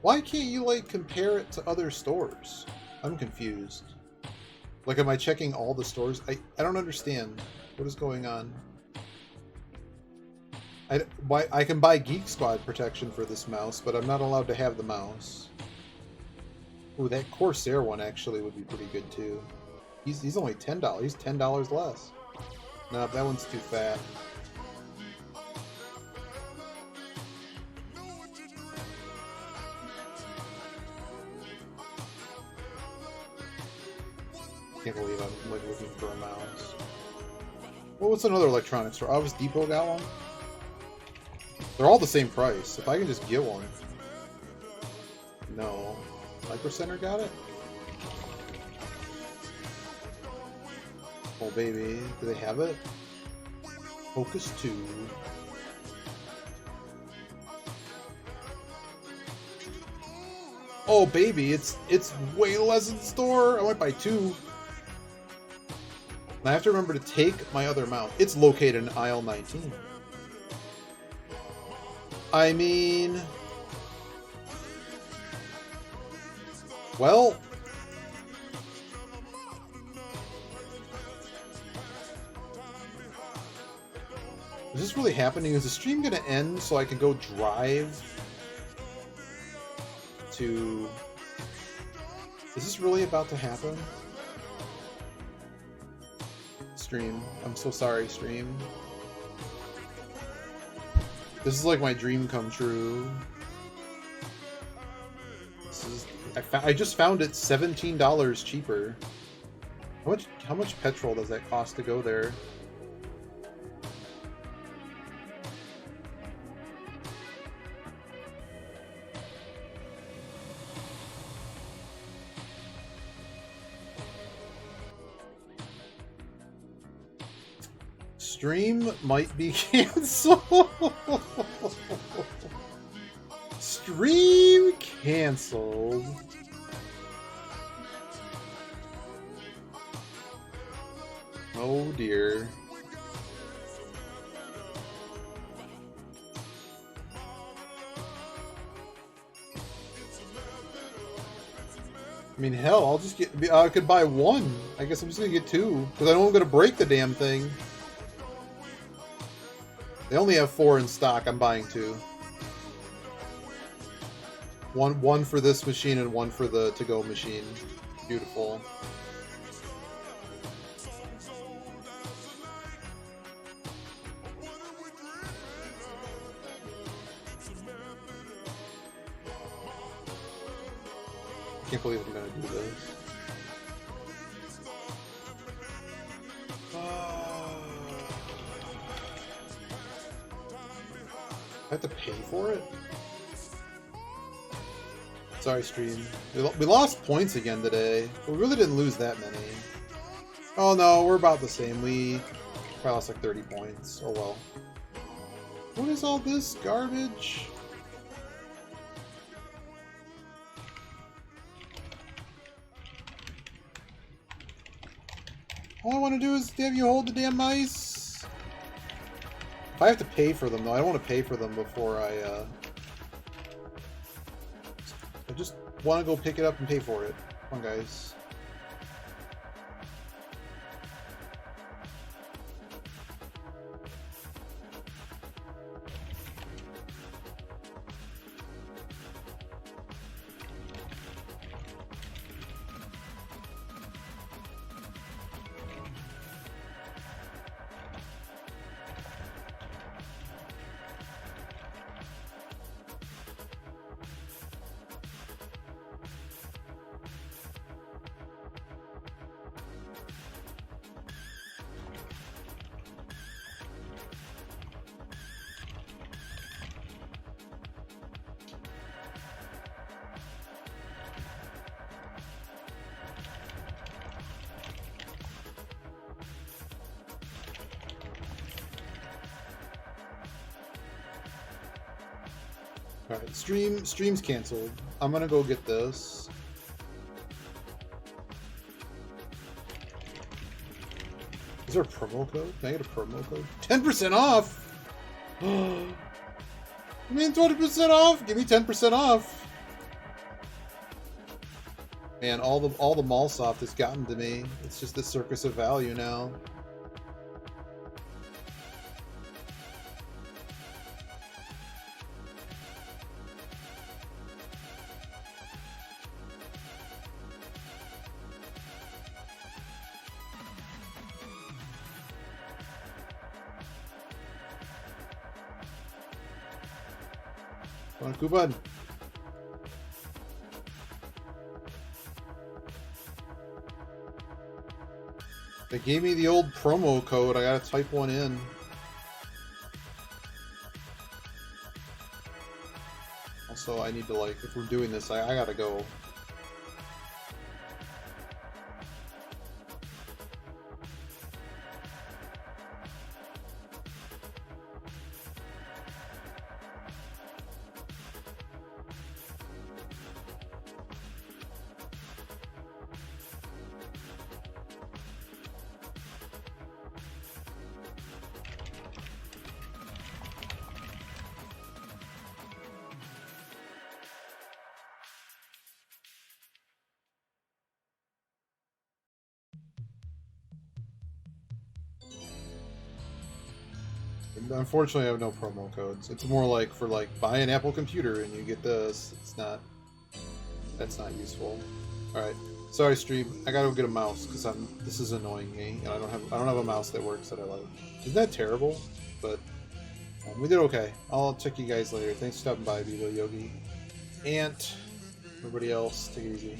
Why can't you, like, compare it to other stores? I'm confused. Like, am I checking all the stores? I don't understand. What is going on? I can buy Geek Squad protection for this mouse, but I'm not allowed to have the mouse. Ooh, that Corsair one actually would be pretty good, too. He's only $10. He's $10 less. No, that one's too fat. Can't believe I'm like looking for a mouse. Well, what's another electronics store? Office Depot got one? They're all the same price. If I can just get one. No. Micro Center got it? Oh baby, do they have it? Focus 2. Oh baby, it's way less in the store. I might buy 2. And I have to remember to take my other mouse. It's located in aisle 19. I mean... Well... Is this really happening? Is the stream going to end so I can go drive to... Is this really about to happen? Stream. I'm so sorry, stream. This is like my dream come true. This is... I just found it $17 cheaper. How much petrol does that cost to go there? Stream might be canceled. Stream canceled. Oh dear. I mean, hell, I'll just get... I could buy 1. I guess I'm just gonna get 2. Because I know I'm gonna break the damn thing. They only have 4 in stock. I'm buying 2. One for this machine and 1 for the to-go machine. Beautiful. I can't believe I'm gonna do this. I have to pay for it? Sorry, stream. We lost points again today. We really didn't lose that many. Oh no, we're about the same. We probably lost like 30 points. Oh well. What is all this garbage? All I want to do is have you hold the damn mice. If I have to pay for them, though, I don't want to pay for them before I just want to go pick it up and pay for it. Come on, guys. Alright, stream's canceled. I'm gonna go get this. Is there a promo code? Can I get a promo code? 10% off! I mean 20% off! Give me 10% off! Man, all the mall soft has gotten to me. It's just the circus of value now. Come on, coupon. They gave me the old promo code. I gotta type one in. Also, I need to, like, if we're doing this, I gotta go. Unfortunately, I have no promo codes. It's more like for, like, buy an Apple computer and you get this. It's not. That's not useful. All right, sorry, stream. I gotta go get a mouse because this is annoying me, and I don't have a mouse that works that I like. Isn't that terrible? But we did okay. I'll check you guys later. Thanks for stopping by, Vivo Yogi, Ant, everybody else. Take it easy.